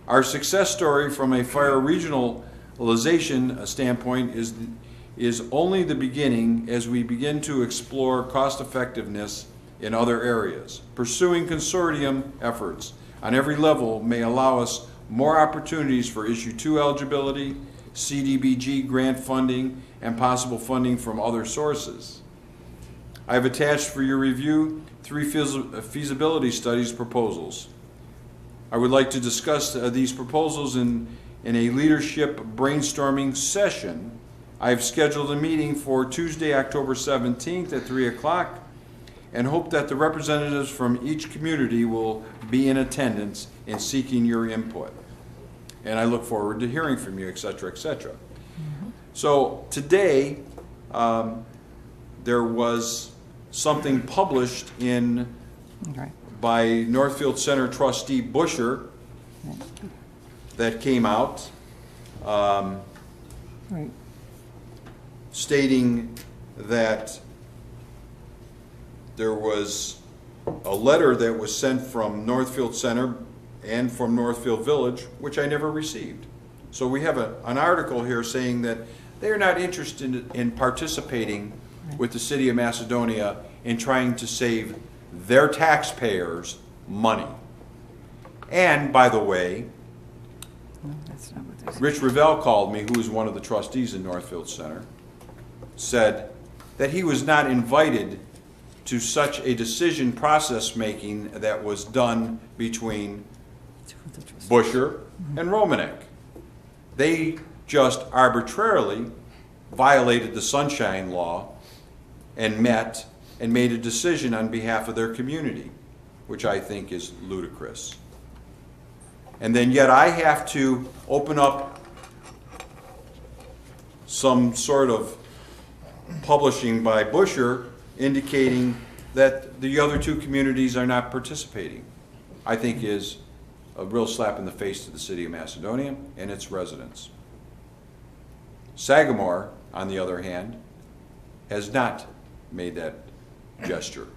Our success story from a fire regionalization standpoint is only the beginning as we begin to explore cost effectiveness in other areas. Pursuing consortium efforts on every level may allow us more opportunities for Issue 2 eligibility, CDBG grant funding, and possible funding from other sources. I have attached for your review 3 feasibility studies proposals. I would like to discuss these proposals in a leadership brainstorming session. I have scheduled a meeting for Tuesday, October 17th at 3 o'clock, and hope that the representatives from each community will be in attendance in seeking your input. And I look forward to hearing from you, et cetera, et cetera. Mm-hmm. So today, there was something published in by Northfield Center trustee Busher that came out stating that there was a letter that was sent from Northfield Center and from Northfield Village, which I never received. So we have an article here saying that they're not interested in participating with the City of Macedonia in trying to save their taxpayers money. And by the way, Rich Revelle called me, who is one of the trustees in Northfield Center, said that he was not invited to such a decision process making that was done between Busher, and Romanek. They just arbitrarily violated the Sunshine Law and met and made a decision on behalf of their community, which I think is ludicrous. And then yet I have to open up some sort of publishing by Busher indicating that the other two communities are not participating, I think is a real slap in the face to the city of Macedonia and its residents. Sagamore, on the other hand, has not made that gesture.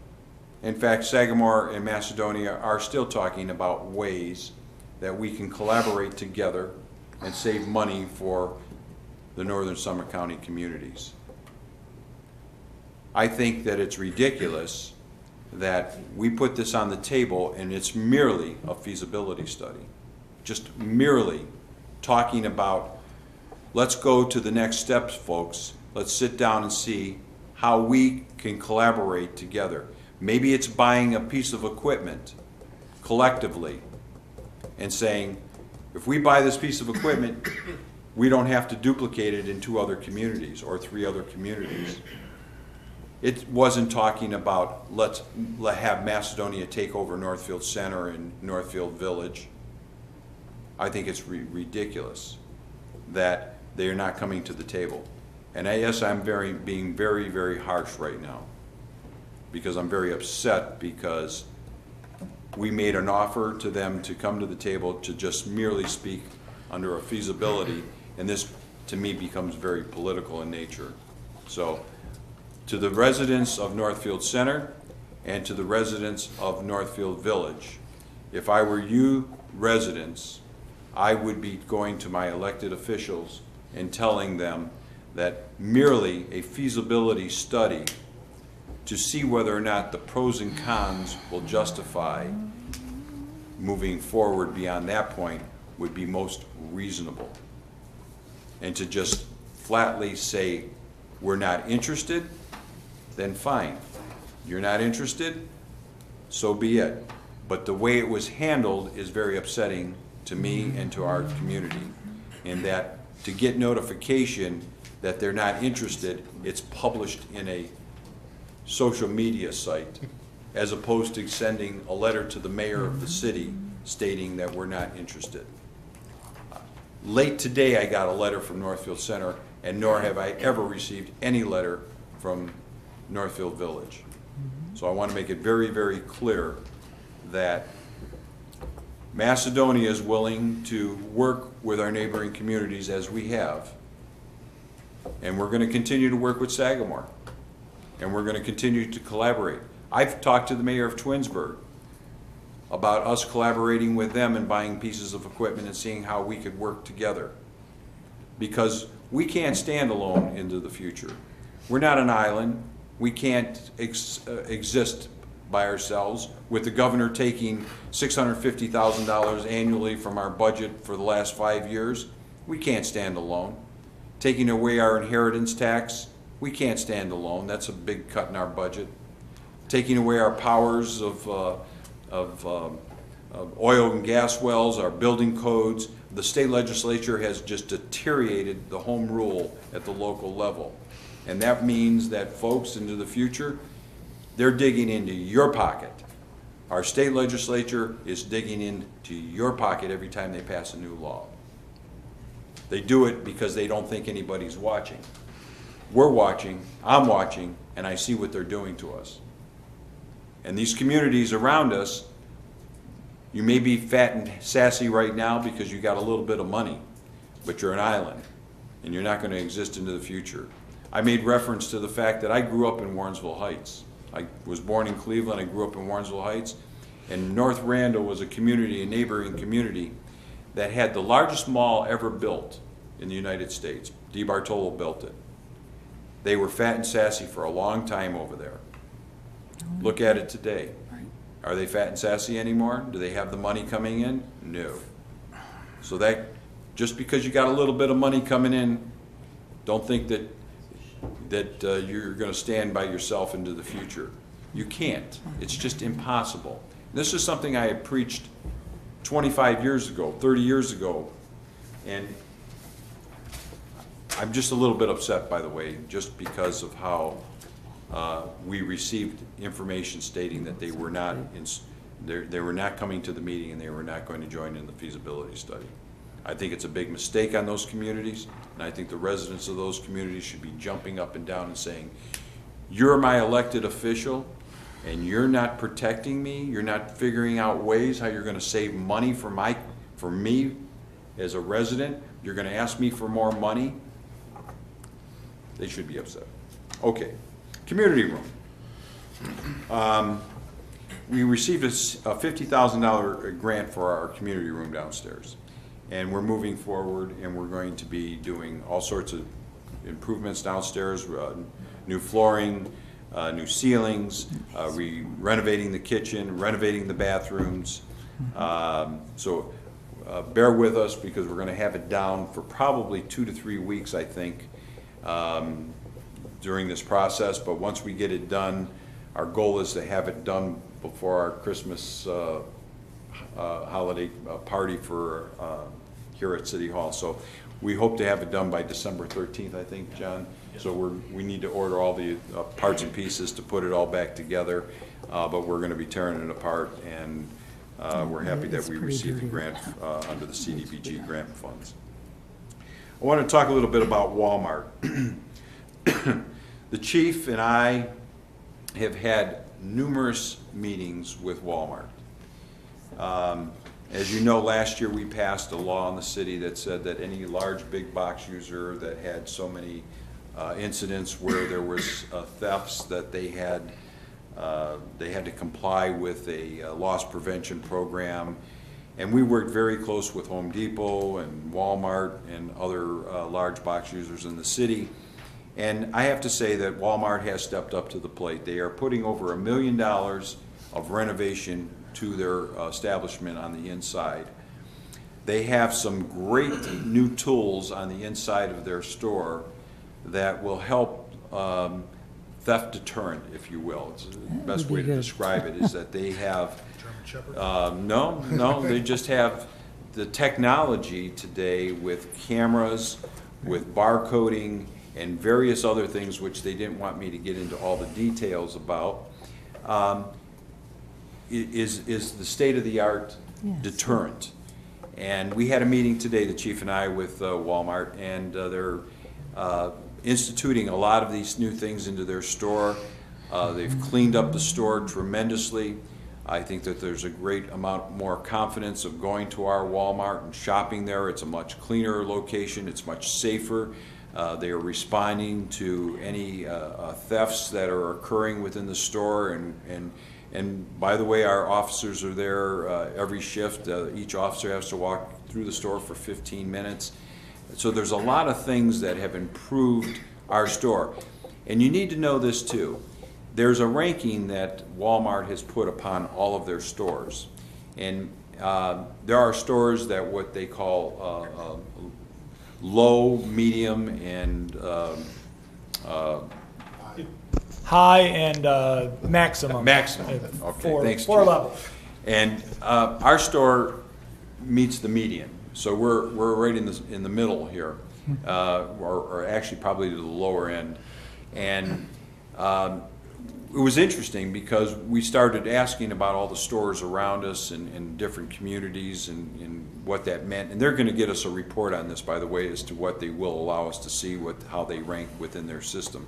In fact, Sagamore and Macedonia are still talking about ways that we can collaborate together and save money for the northern Summit County communities. I think that it's ridiculous that we put this on the table and it's merely a feasibility study. Just merely talking about, let's go to the next steps, folks. Let's sit down and see how we can collaborate together. Maybe it's buying a piece of equipment collectively and saying, if we buy this piece of equipment, we don't have to duplicate it in 2 other communities or 3 other communities. It wasn't talking about let's have Macedonia take over Northfield Center and Northfield Village. I think it's ridiculous that they are not coming to the table. And yes, I'm being very, very harsh right now because I'm very upset because we made an offer to them to come to the table to just merely speak under a feasibility, and this to me becomes very political in nature. So to the residents of Northfield Center and to the residents of Northfield Village, if I were you residents, I would be going to my elected officials and telling them that merely a feasibility study to see whether or not the pros and cons will justify moving forward beyond that point would be most reasonable. And to just flatly say, we're not interested, then fine. You're not interested, so be it. But the way it was handled is very upsetting to me and to our community. In that to get notification that they're not interested, it's published in a social media site, as opposed to sending a letter to the mayor of the city stating that we're not interested. Late today, I got a letter from Northfield Center, and nor have I ever received any letter from Northfield Village. So I want to make it very, very clear that Macedonia is willing to work with our neighboring communities as we have. And we're going to continue to work with Sagamore. And we're going to continue to collaborate. I've talked to the mayor of Twinsburg about us collaborating with them and buying pieces of equipment and seeing how we could work together. Because we can't stand alone into the future. We're not an island. We can't exist by ourselves. With the governor taking $650,000 annually from our budget for the last 5 years, we can't stand alone. Taking away our inheritance tax, we can't stand alone. That's a big cut in our budget. Taking away our powers of oil and gas wells, our building codes. The state legislature has just deteriorated the home rule at the local level. And that means that folks into the future, they're digging into your pocket. Our state legislature is digging into your pocket every time they pass a new law. They do it because they don't think anybody's watching. We're watching, I'm watching, and I see what they're doing to us. And these communities around us, you may be fat and sassy right now because you got a little bit of money, but you're an island, and you're not going to exist into the future. I made reference to the fact that I grew up in Warrensville Heights. I was born in Cleveland, I grew up in Warrensville Heights, and North Randall was a community, a neighboring community, that had the largest mall ever built in the United States. DeBartolo built it. They were fat and sassy for a long time over there. Look at it today. Are they fat and sassy anymore? Do they have the money coming in? No. So that, just because you got a little bit of money coming in, don't think that you're going to stand by yourself into the future. You can't. It's just impossible. This is something I had preached 25 years ago, 30 years ago. And I'm just a little bit upset, by the way, just because of how we received information stating that they were not they were not coming to the meeting and they were not going to join in the feasibility study. I think it's a big mistake on those communities, and I think the residents of those communities should be jumping up and down and saying, you're my elected official, and you're not protecting me, you're not figuring out ways how you're gonna save money for me as a resident, you're gonna ask me for more money. They should be upset. Okay, community room. We received a $50,000 grant for our community room downstairs. And we're moving forward, and we're going to be doing all sorts of improvements downstairs, new flooring, new ceilings, renovating the kitchen, renovating the bathrooms. So bear with us, because we're going to have it down for probably 2 to 3 weeks, I think, during this process. But once we get it done, our goal is to have it done before our Christmas holiday party for here at City Hall. So we hope to have it done by December 13th, I think, John. So we need to order all the parts and pieces to put it all back together, but we're going to be tearing it apart, and we're happy that we received the grant under the CDBG grant funds. I want to talk a little bit about Walmart. The chief and I have had numerous meetings with Walmart. As you know, last year we passed a law in the city that said that any large big box user that had so many incidents where there was thefts, that they had to comply with a loss prevention program. And we worked very close with Home Depot and Walmart and other large box users in the city. And I have to say that Walmart has stepped up to the plate. They are putting over $1 million of renovation to their establishment on the inside. They have some great new tools on the inside of their store that will help theft deterrent, if you will. It's the best way to describe it is that they have, no, they just have the technology today with cameras, with barcoding, and various other things which they didn't want me to get into all the details about. Is the state-of-the-art deterrent. And we had a meeting today, the chief and I, with Walmart, and they're instituting a lot of these new things into their store. They've cleaned up the store tremendously. I think that there's a great amount more confidence of going to our Walmart and shopping there. It's a much cleaner location. It's much safer. They are responding to any thefts that are occurring within the store, and by the way, our officers are there every shift. Each officer has to walk through the store for 15 minutes. So there's a lot of things that have improved our store. And you need to know this too. There's a ranking that Walmart has put upon all of their stores. And there are stores that what they call low, medium, and high and maximum. Maximum. Okay, thanks. Four levels. And our store meets the median, so we're right in the middle here, or actually probably to the lower end. And it was interesting because we started asking about all the stores around us in different communities and what that meant. And they're going to get us a report on this, by the way, as to what they will allow us to see, how they rank within their system.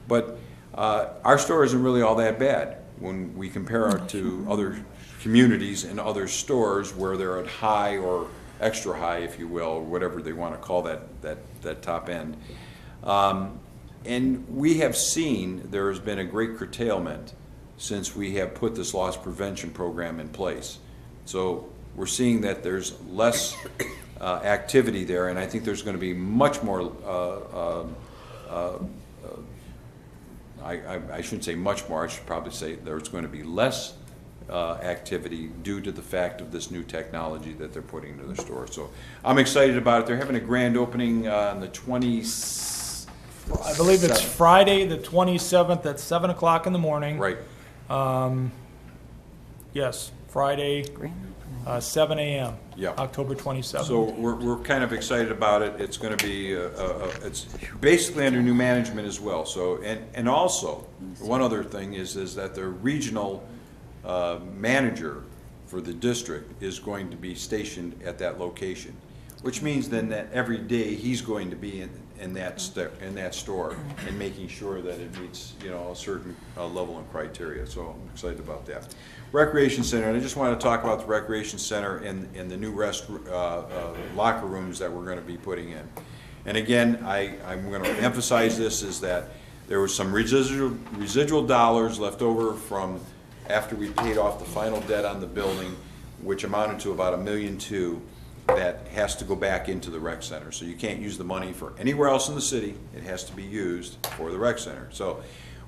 But our store isn't really all that bad when we compare it to other communities and other stores where they're at high or extra high, if you will, or whatever they want to call that top end. And we have seen there has been a great curtailment since we have put this loss prevention program in place. So we're seeing that there's less activity there, and I think there's going to be much more I shouldn't say much more, I should probably say there's going to be less activity due to the fact of this new technology that they're putting into the store. So I'm excited about it. They're having a grand opening on the 27th. I believe it's Friday, the 27th at 7 o'clock in the morning. Right. Yes, Friday. 7 a.m. Yeah. October 27th. So we're kind of excited about it. It's going to be, it's basically under new management as well. So, and also, one other thing is that the regional manager for the district is going to be stationed at that location, which means then that every day he's going to be in that store and making sure that it meets, you know, a certain level and criteria. So I'm excited about that. Recreation Center, and I just want to talk about the Recreation Center and the new locker rooms that we're going to be putting in. And again, I'm going to emphasize this, is that there was some residual dollars left over from after we paid off the final debt on the building, which amounted to about $1.2 million, that has to go back into the rec center. So you can't use the money for anywhere else in the city. It has to be used for the rec center. So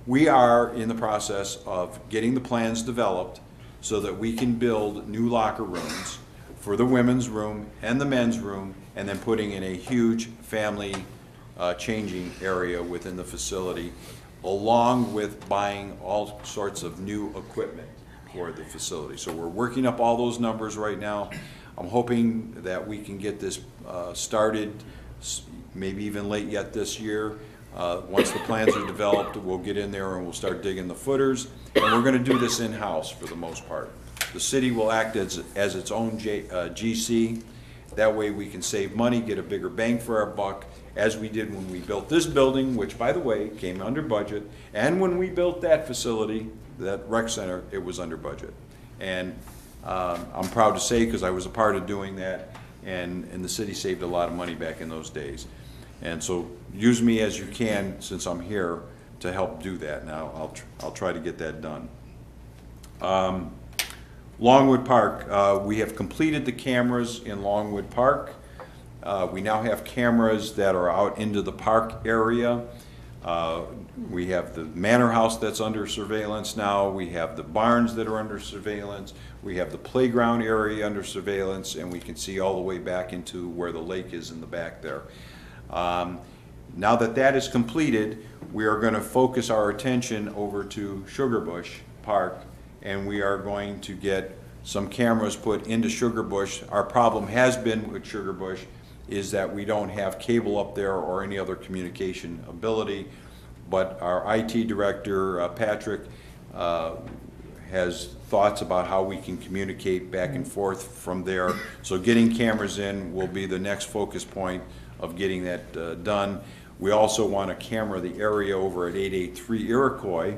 we are in the process of getting the plans developed so that we can build new locker rooms for the women's room and the men's room, and then putting in a huge family changing area within the facility, along with buying all sorts of new equipment for the facility. So we're working up all those numbers right now. I'm hoping that we can get this started, maybe even late yet this year. Once the plans are developed, we'll get in there and we'll start digging the footers. And we're going to do this in-house for the most part. The city will act as its own GC. That way we can save money, get a bigger bang for our buck, as we did when we built this building, which, by the way, came under budget. And when we built that facility, that rec center, it was under budget. And I'm proud to say, because I was a part of doing that, and the city saved a lot of money back in those days. And so use me as you can, since I'm here, to help do that. Now I'll try to get that done. Longwood Park, we have completed the cameras in Longwood Park. We now have cameras that are out into the park area. We have the manor house that's under surveillance now. We have the barns that are under surveillance. We have the playground area under surveillance, and we can see all the way back into where the lake is in the back there. Now that that is completed, we are going to focus our attention over to Sugarbush Park, and we are going to get some cameras put into Sugarbush. Our problem has been with Sugarbush is that we don't have cable up there or any other communication ability, but our IT director, Patrick, has thoughts about how we can communicate back and forth from there. So getting cameras in will be the next focus point of getting that done. We also want to camera the area over at 883 Iroquois,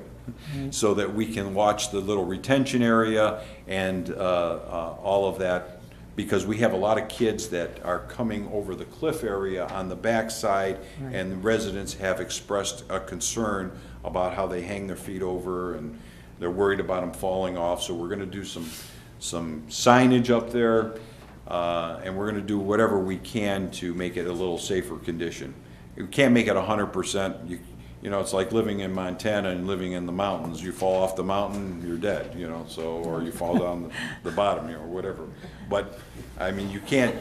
so that we can watch the little retention area and all of that, because we have a lot of kids that are coming over the cliff area on the backside, right, and the residents have expressed a concern about how they hang their feet over, and they're worried about them falling off. So we're going to do some signage up there, and we're going to do whatever we can to make it a little safer condition. We can't make it 100%. You know, it's like living in Montana and living in the mountains. You fall off the mountain, you're dead, you know, so, or you fall down the bottom, you know, or whatever. But, I mean, you can't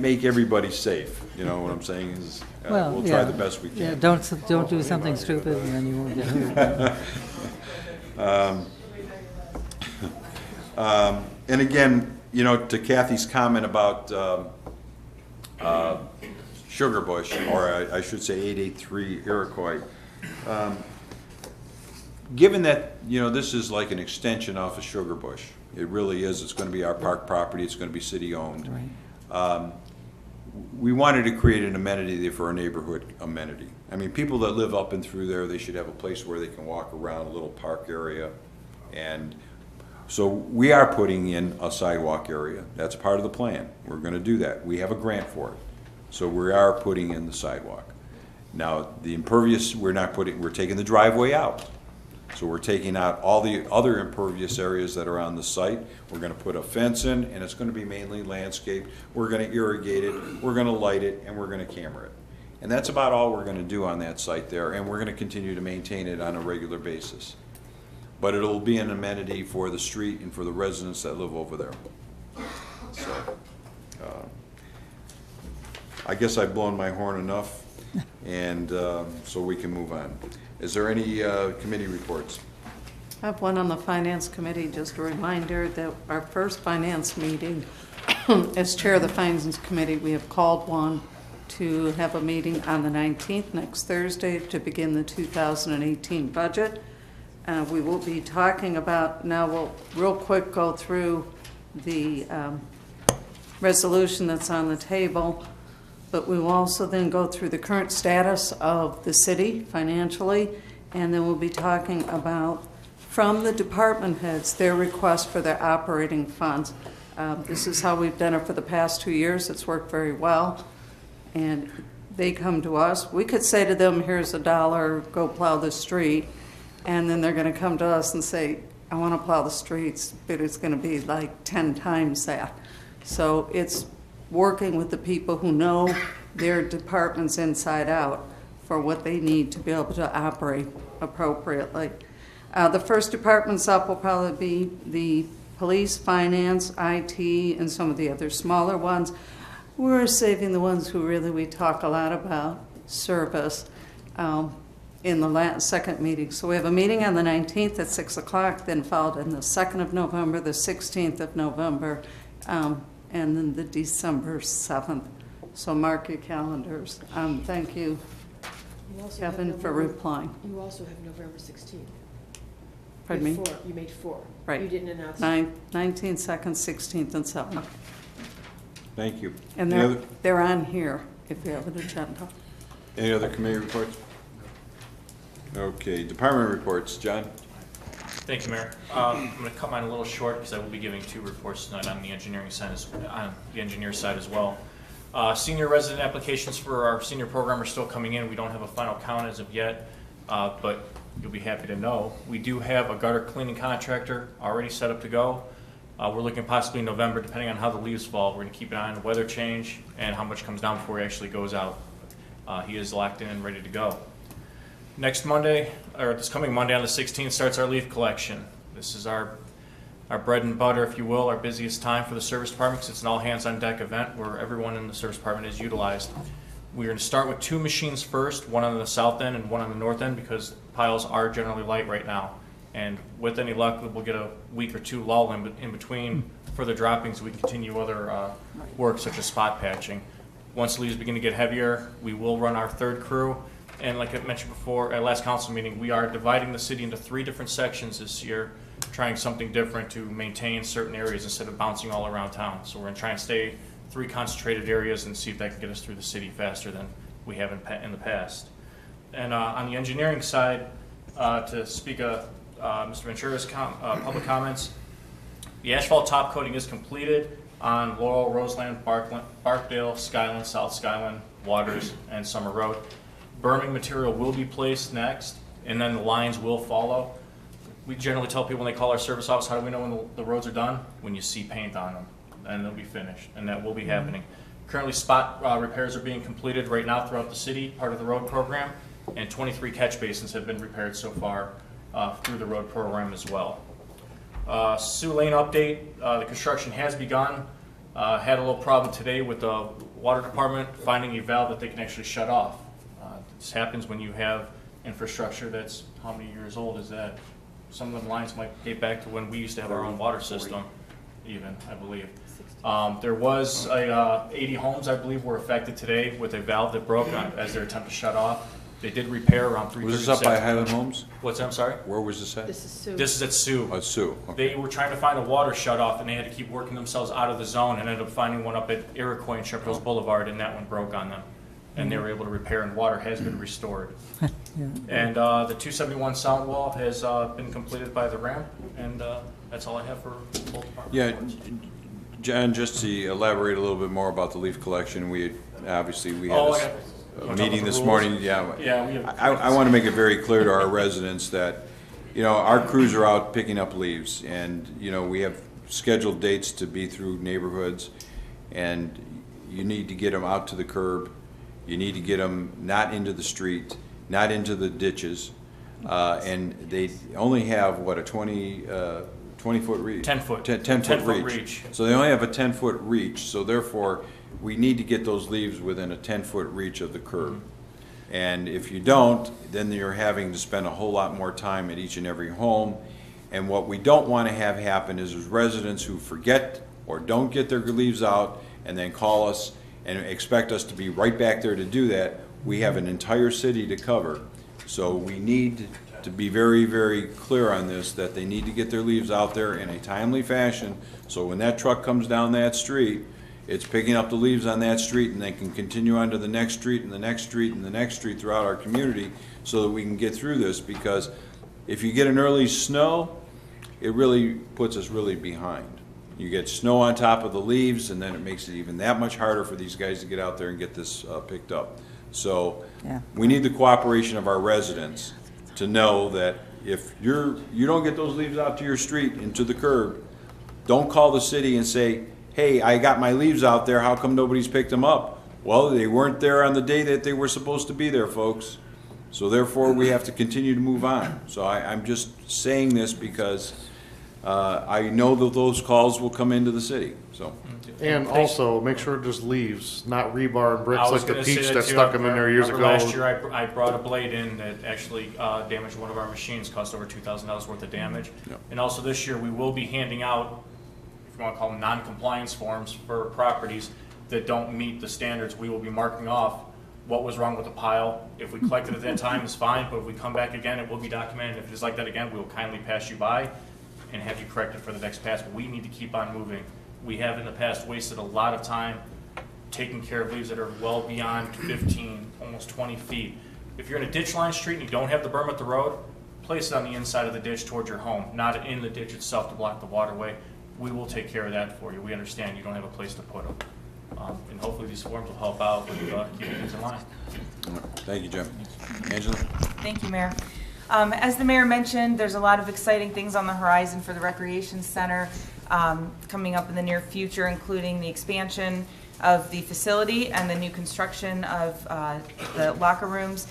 make everybody safe, you know what I'm saying? Is, we'll try the best we can. Yeah, don't do something stupid and then you won't get hurt. And again, you know, to Kathy's comment about Sugarbush, or I should say 883 Iroquois. Given that, you know, this is like an extension off of Sugarbush, it really is. It's going to be our park property. It's going to be city-owned. Right. We wanted to create an amenity there for a neighborhood amenity. I mean, people that live up and through there, they should have a place where they can walk around, a little park area. And so we are putting in a sidewalk area. That's part of the plan. We're going to do that. We have a grant for it. So we are putting in the sidewalk. Now, the impervious, we're taking the driveway out. So we're taking out all the other impervious areas that are on the site. We're going to put a fence in, and it's going to be mainly landscaped. We're going to irrigate it, we're going to light it, and we're going to camera it. And that's about all we're going to do on that site there, and we're going to continue to maintain it on a regular basis. But it'll be an amenity for the street and for the residents that live over there. So, I guess I've blown my horn enough, and so we can move on. Is there any committee reports? I have one on the Finance Committee, just a reminder that our first finance meeting, as Chair of the Finance Committee, we have called one to have a meeting on the 19th, next Thursday, to begin the 2018 budget. We will be talking about, now we'll real quick go through the resolution that's on the table, but we will also then go through the current status of the city financially, and then we'll be talking about, from the department heads, their request for their operating funds. This is how we've done it for the past 2 years. It's worked very well. And they come to us. We could say to them, here's $1, go plow the street. And then they're going to come to us and say, I want to plow the streets, but it's going to be like 10 times that. So it's working with the people who know their departments inside out for what they need to be able to operate appropriately. The first departments up will probably be the police, finance, IT, and some of the other smaller ones. We're saving the ones who really we talk a lot about, service, in the second meeting. So we have a meeting on the 19th at 6 o'clock, then followed in the 2nd of November, the 16th of November, and then the December 7th. So mark your calendars. Thank you, Kevin, for replying. You also have November 16th. Pardon me? You made 4. Right. You didn't announce. 19th, 2nd, 16th, and 7th. Thank you. And Any they're on here if you have an agenda. Any other committee reports? Okay, department reports. John? Thank you, Mayor. I'm going to cut mine a little short because I will be giving 2 reports tonight on the engineering side on the engineer side as well. Senior resident applications for our senior program are still coming in. We don't have a final count as of yet, but you'll be happy to know we do have a gutter cleaning contractor already set up to go. We're looking possibly in November, depending on how the leaves fall. We're going to keep an eye on the weather change and how much comes down before he actually goes out. He is locked in and ready to go. Next Monday, or this coming Monday on the 16th, starts our leaf collection. This is our bread and butter, if you will, our busiest time for the service department, because it's an all-hands-on-deck event where everyone in the service department is utilized. We're going to start with 2 machines first, one on the south end and one on the north end, because piles are generally light right now. And with any luck, we'll get a week or 2 lull in between further droppings. We can continue other work, such as spot patching. Once the leaves begin to get heavier, we will run our 3rd crew. And like I mentioned before, at last council meeting, we are dividing the city into 3 different sections this year, trying something different to maintain certain areas instead of bouncing all around town. So we're going to try and stay 3 concentrated areas and see if that can get us through the city faster than we have in the past. And on the engineering side, to speak of Mr. Ventura's public comments, the asphalt top coating is completed on Laurel, Roseland, Barkdale, Skyland, South Skyland, Waters, and Summer Road. Berming material will be placed next, and then the lines will follow. We generally tell people when they call our service office, how do we know when the roads are done? When you see paint on them, and they'll be finished, and that will be happening. Currently, spot repairs are being completed right now throughout the city, part of the road program, and 23 catch basins have been repaired so far through the road program as well. Sioux Lane update, the construction has begun. Had a little problem today with the water department finding a valve that they can actually shut off. This happens when you have infrastructure that's, how many years old is that? Some of the lines might date back to when we used to have our own water system, even, I believe. There was 80 homes, I believe, were affected today with a valve that broke as their attempt to shut off. They did repair around 337. Was this up by Highland Homes? What's that? I'm sorry? Where was this at? This is Sioux. This is at Sioux. Oh, Sioux. Okay. They were trying to find a water shut off, and they had to keep working themselves out of the zone, and ended up finding one up at Iroquois and Shepherd Hills Boulevard, and that one broke on them. And they were able to repair, and water has been restored. And the 271 sound wall has been completed by the ramp, and that's all I have for both departments. Yeah, John, just to elaborate a little bit more about the leaf collection, we obviously had a meeting this morning. Yeah, I want to make it very clear to our residents that, you know, our crews are out picking up leaves, and you know, we have scheduled dates to be through neighborhoods, and you need to get them out to the curb. You need to get them not into the street, not into the ditches, and they only have what, a 20-foot reach? 10-foot. 10-foot reach. So they only have a 10-foot reach. So therefore, we need to get those leaves within a 10-foot reach of the curb. And if you don't, then you're having to spend a whole lot more time at each and every home. And what we don't want to have happen is residents who forget or don't get their leaves out and then call us and expect us to be right back there to do that. We have an entire city to cover. So we need to be very, very clear on this, that they need to get their leaves out there in a timely fashion, so when that truck comes down that street, it's picking up the leaves on that street, and they can continue on to the next street and the next street and the next street throughout our community, so that we can get through this. Because if you get an early snow, it really puts us really behind. You get snow on top of the leaves, and then it makes it even that much harder for these guys to get out there and get this picked up. So we need the cooperation of our residents to know that if you don't get those leaves out to your street and to the curb, don't call the city and say, hey, I got my leaves out there, how come nobody's picked them up? Well, they weren't there on the day that they were supposed to be there, folks. So therefore, we have to continue to move on. So I'm just saying this because I know that those calls will come into the city, so. And also, make sure there's leaves, not rebar and bricks like the peach that stuck them in there years ago. Last year, I brought a blade in that actually damaged one of our machines, cost over $2,000 worth of damage. Yep. And also this year, we will be handing out, if you want to call them non-compliance forms for properties that don't meet the standards. We will be marking off what was wrong with the pile. If we collected at that time, it's fine, but if we come back again, it will be documented. If it's like that again, we will kindly pass you by and have you corrected for the next pass. But we need to keep on moving. We have in the past wasted a lot of time taking care of leaves that are well beyond 15, almost 20 feet. If you're in a ditch line street and you don't have the berm at the road, place it on the inside of the ditch towards your home, not in the ditch itself to block the waterway. We will take care of that for you. We understand you don't have a place to put them. And hopefully these forms will help out with keeping things in line. Thank you, Jim. Angela? Thank you, Mayor. As the mayor mentioned, there's a lot of exciting things on the horizon for the Recreation Center coming up in the near future, including the expansion of the facility and the new construction of the locker rooms.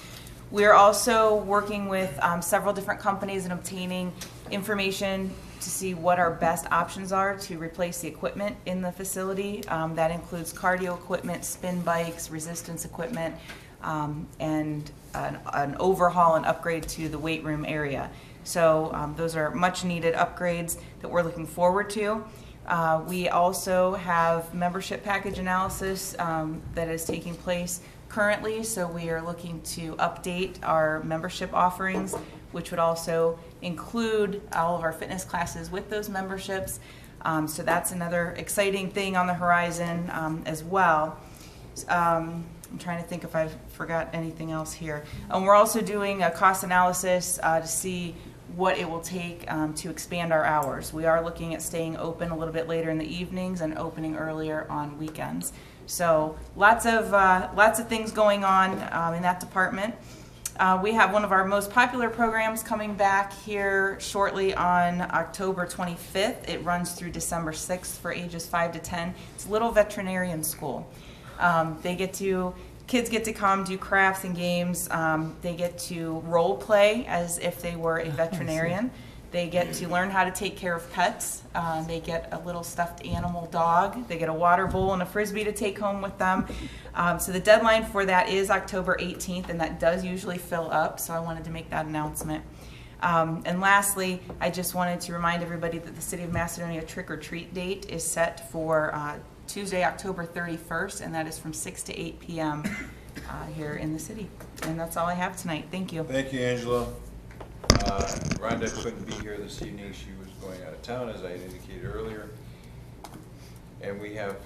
We are also working with several different companies and obtaining information to see what our best options are to replace the equipment in the facility. That includes cardio equipment, spin bikes, resistance equipment, and an overhaul and upgrade to the weight room area. So those are much needed upgrades that we're looking forward to. We also have membership package analysis that is taking place currently, so we are looking to update our membership offerings, which would also include all of our fitness classes with those memberships. So that's another exciting thing on the horizon as well. I'm trying to think if I've forgot anything else here. We're also doing a cost analysis to see what it will take to expand our hours. We are looking at staying open a little bit later in the evenings and opening earlier on weekends. So lots of things going on in that department. We have one of our most popular programs coming back here shortly on October 25th. It runs through December 6th for ages 5 to 10. It's Little Veterinarian School. Kids get to come do crafts and games. They get to role play as if they were a veterinarian. They get to learn how to take care of pets. They get a little stuffed animal dog. They get a water bowl and a Frisbee to take home with them. So the deadline for that is October 18th, and that does usually fill up, so I wanted to make that announcement. And lastly, I just wanted to remind everybody that the City of Macedonia trick-or-treat date is set for Tuesday, October 31st, and that is from 6 to 8 p.m. Here in the city. And that's all I have tonight. Thank you. Thank you, Angela. Rhonda couldn't be here this evening. She was going out of town, as I indicated earlier. And we have...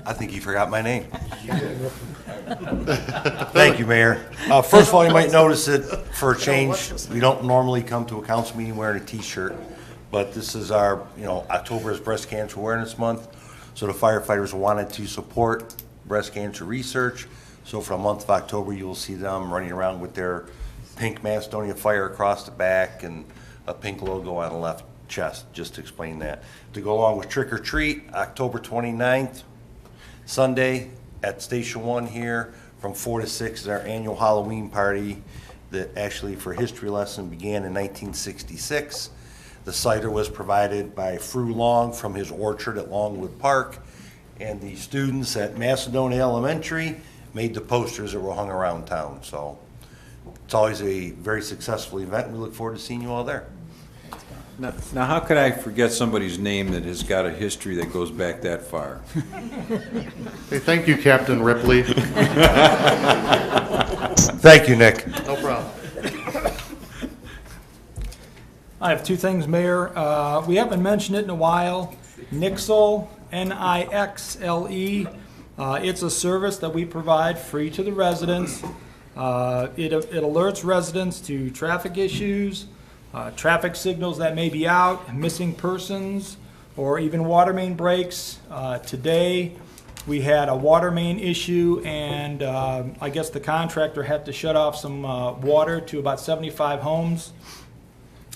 I think you forgot my name. Thank you, Mayor. First of all, you might notice that for a change, we don't normally come to a council meeting wearing a t-shirt, but this is our, October is Breast Cancer Awareness Month, so the firefighters wanted to support breast cancer research. So for the month of October, you will see them running around with their pink Macedonia fire across the back and a pink logo on the left chest, just to explain that. To go along with Trick or Treat, October 29th, Sunday at Station 1 here from 4 to 6 is our annual Halloween party that actually for history lesson began in 1966. The cider was provided by Fru Long from his orchard at Longwood Park, and the students at Macedonia Elementary made the posters that were hung around town. So It's always a very successful event. We look forward to seeing you all there. Now, how could I forget somebody's name that has got a history that goes back that far? Hey, thank you, Captain Ripley. Thank you, Nick. No problem. I have two things, Mayor. We haven't mentioned it in a while. Nixle, Nixle. It's a service that we provide free to the residents. It alerts residents to traffic issues, traffic signals that may be out, missing persons, or even water main breaks. Today, we had a water main issue, and I guess the contractor had to shut off some water to about 75 homes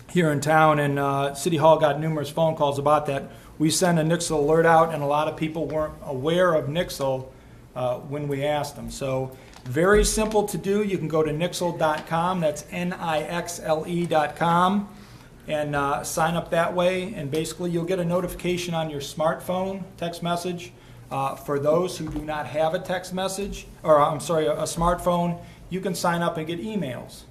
here in town, and City Hall got numerous phone calls about that. We sent a Nixle alert out, and a lot of people weren't aware of Nixle when we asked them. So very simple to do. You can go to nixle.com, that's Nixle.com, and sign up that way, and basically you'll get a notification on your smartphone text message. For those who do not have a text message, or I'm sorry, a smartphone, you can sign up and get emails.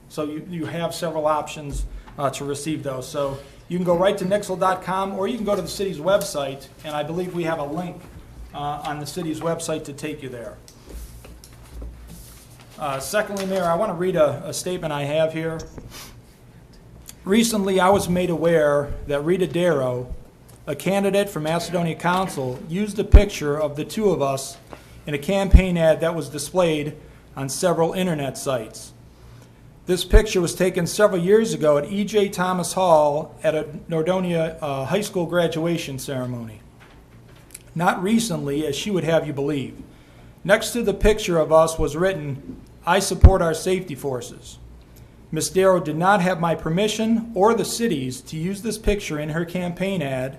So you have several options to receive those. So you can go right to Nixle.com, or you can go to the city's website, and I believe we have a link on the city's website to take you there. Secondly, Mayor, I want to read a statement I have here. Recently, I was made aware that Rita Darrow, a candidate for Macedonia Council, used a picture of the two of us in a campaign ad that was displayed on several internet sites. This picture was taken several years ago at E.J. Thomas Hall at a Nordonia high school graduation ceremony. Not recently, as she would have you believe. Next to the picture of us was written, "I support our safety forces." Ms. Darrow did not have my permission or the city's to use this picture in her campaign ad,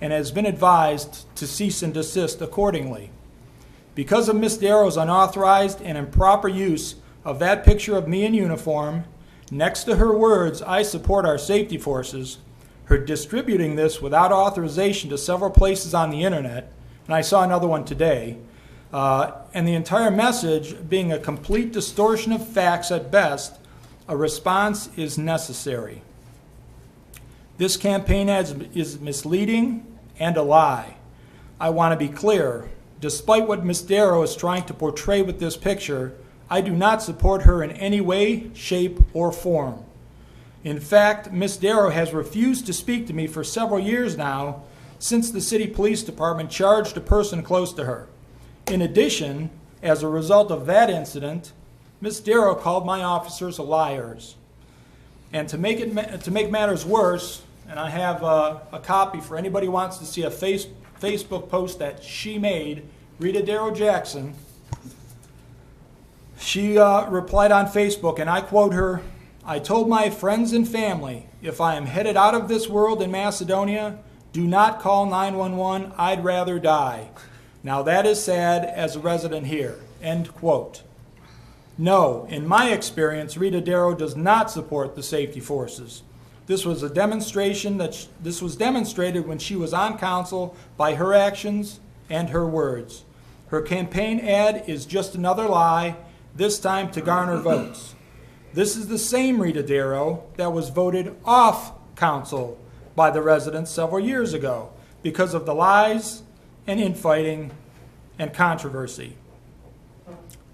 and has been advised to cease and desist accordingly. Because of Ms. Darrow's unauthorized and improper use of that picture of me in uniform, next to her words, "I support our safety forces," her distributing this without authorization to several places on the internet, and I saw another one today, and the entire message being a complete distortion of facts at best, a response is necessary. This campaign ad is misleading and a lie. I want to be clear. Despite what Ms. Darrow is trying to portray with this picture, I do not support her in any way, shape, or form. In fact, Ms. Darrow has refused to speak to me for several years now, since the city police department charged a person close to her. In addition, as a result of that incident, Ms. Darrow called my officers liars. And to make matters worse, and I have a copy for anybody who wants to see a Facebook post that she made, Rita Darrow Jackson. She replied on Facebook, and I quote her, "I told my friends and family, if I am headed out of this world in Macedonia, do not call 911, I'd rather die. Now that is sad as a resident here." End quote. No, in my experience, Rita Darrow does not support the safety forces. This was demonstrated when she was on council by her actions and her words. Her campaign ad is just another lie, this time to garner votes. This is the same Rita Darrow that was voted off council by the residents several years ago because of the lies and infighting and controversy.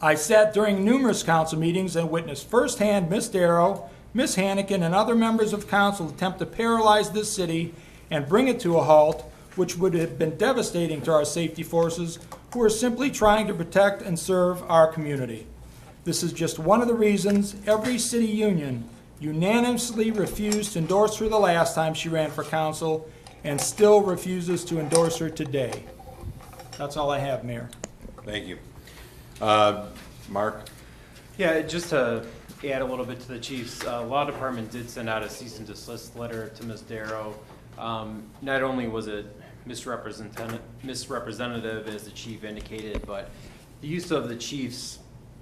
I sat during numerous council meetings and witnessed firsthand Ms. Darrow, Ms. Hannikin, and other members of council attempt to paralyze this city and bring it to a halt, which would have been devastating to our safety forces, who are simply trying to protect and serve our community. This is just one of the reasons every city union unanimously refused to endorse her the last time she ran for council, and still refuses to endorse her today. That's all I have, Mayor. Thank you. Mark? Yeah, just to add a little bit to the chief's, law department did send out a cease and desist letter to Ms. Darrow. Not only was it misrepresentative, as the chief indicated, but the use of the chief's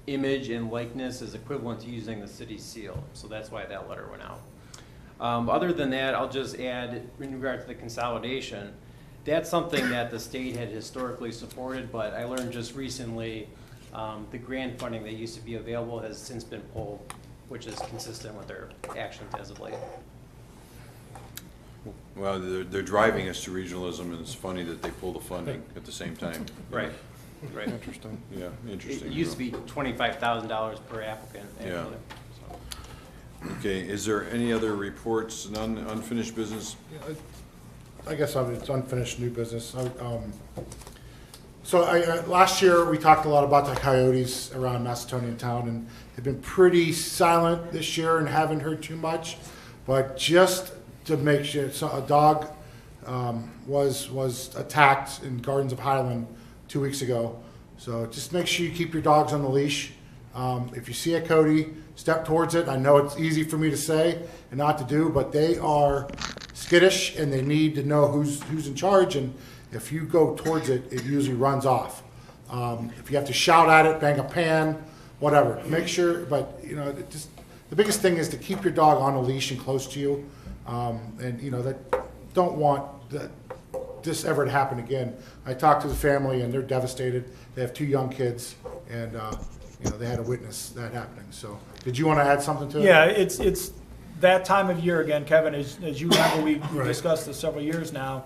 image and likeness is equivalent to using the city seal. So that's why that letter went out. Other than that, I'll just add, in regard to the consolidation, that's something that the state had historically supported, but I learned just recently the grant funding that used to be available has since been pulled which is consistent with their actions as of late. Well, they're driving us to regionalism, and it's funny that they pull the funding at the same time. Right, right. Interesting. Yeah, interesting. It used to be $25,000 per applicant. Yeah. annually, so. Okay, is there any other reports, unfinished business? I guess it's unfinished new business. So last year, we talked a lot about the coyotes around Macedonia town, and they've been pretty silent this year and haven't heard too much. But just to make sure, so a dog was attacked in Gardens of Highland 2 weeks ago. So just make sure you keep your dogs on the leash. If you see a coyote, step towards it. I know it's easy for me to say and not to do, but they are skittish and they need to know who's in charge. And if you go towards it, it usually runs off. If you have to shout at it, bang a pan, whatever, make sure. But you know, just the biggest thing is to keep your dog on a leash and close to you. And you know that don't want this ever to happen again. I talked to the family and they're devastated. They have 2 young kids, and you know they had to witness that happening. So, did you want to add something to it? Yeah, it's that time of year again, Kevin. As you remember, we discussed this several years now.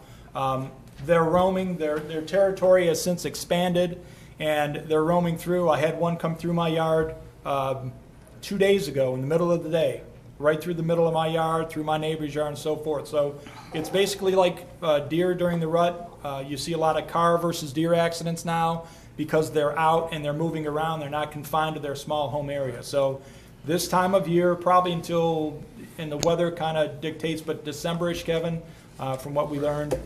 They're roaming. Their territory has since expanded, and they're roaming through. I had one come through my yard 2 days ago in the middle of the day, right through the middle of my yard, through my neighbor's yard, and so forth. So it's basically like deer during the rut. You see a lot of car versus deer accidents now because they're out and they're moving around. They're not confined to their small home area. So this time of year, probably until, and the weather kind of dictates, but December-ish, Kevin, from what we learned,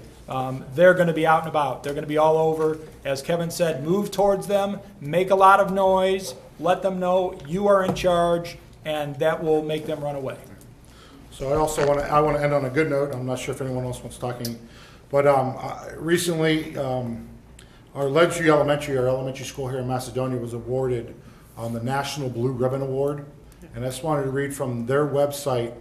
they're going to be out and about. They're going to be all over. As Kevin said, move towards them, make a lot of noise, let them know you are in charge, and that will make them run away. So I also want to end on a good note. I'm not sure if anyone else wants talking, but recently our Ledgeview Elementary, our elementary school here in Macedonia, was awarded the National Blue Ribbon Award. And I just wanted to read from their website.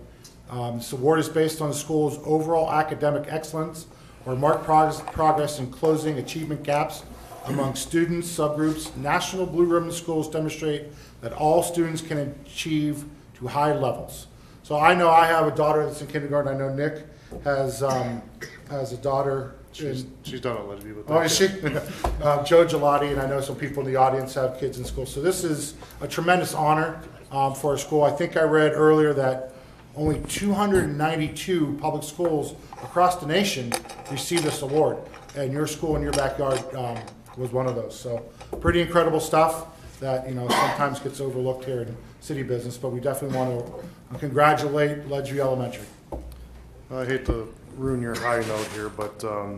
This award is based on the school's overall academic excellence or marked progress in closing achievement gaps among students, subgroups. National Blue Ribbon schools demonstrate that all students can achieve to high levels. So I know I have a daughter that's in kindergarten. I know Nick has a daughter. She's done at Ledgeview. Oh, is she? Joe Gelati, and I know some people in the audience have kids in school. So this is a tremendous honor for a school. I think I read earlier that only 292 public schools across the nation received this award, and your school in your backyard was one of those. So pretty incredible stuff that, you know, sometimes gets overlooked here in city business, but we definitely want to congratulate Ledgeview Elementary. I hate to ruin your high note here, but a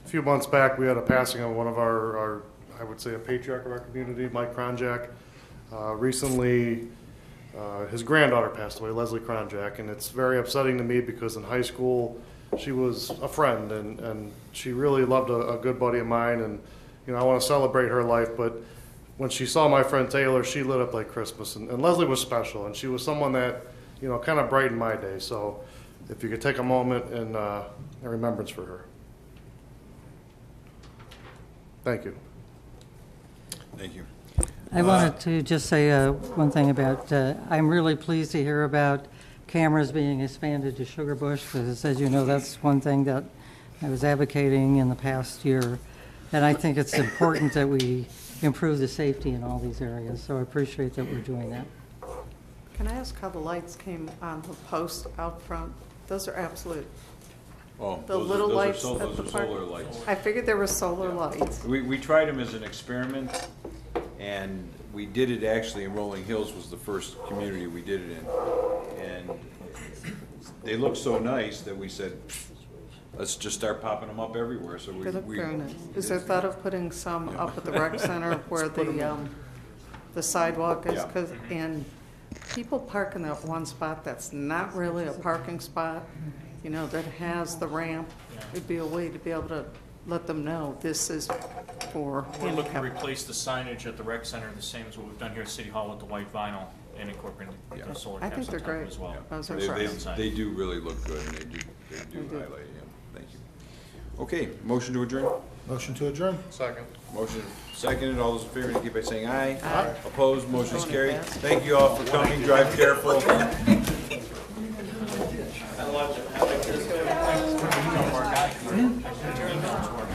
few months back we had a passing of one of our I would say a patriarch of our community, Mike Kronjak. Recently his granddaughter passed away, Leslie Kronjak, and it's very upsetting to me because in high school she was a friend and she really loved a good buddy of mine, and you know I want to celebrate her life, but when she saw my friend Taylor, she lit up like Christmas, and Leslie was special, and she was someone that, you know, kind of brightened my day. So if you could take a moment and a remembrance for her. Thank you. Thank you. I wanted to just say one thing about, I'm really pleased to hear about cameras being expanded to Sugar Bush, because as you know, that's one thing that I was advocating in the past year. And I think it's important that we improve the safety in all these areas, so I appreciate that we're doing that. Can I ask how the lights came on the post out front? Those are absolute. Oh, The little lights those at the are park. solar lights. I figured there were solar lights. We tried them as an experiment, and we did it actually in Rolling Hills was the first community we did it in. And they looked so nice that we said, let's just start popping them up everywhere. So They look very nice. Is there thought of putting some up at the rec center where the sidewalk is? Yeah. 'Cause and people park in that one spot that's not really a parking spot, you know, that has the ramp. It'd be a way to be able to let them know this is for We're looking to handicap. replace the signage at the rec center, the same as what we've done here at City Hall with the white vinyl and incorporating the solar I caps think on they're top great. as well. I was They impressed. do really look good, and they do highlight, yeah. Thank you. Okay, motion to adjourn? Motion to adjourn? Second. Motion seconded, all those in favor indicate by saying aye. Aye. Opposed, motion is carried. Thank you all for coming, drive careful.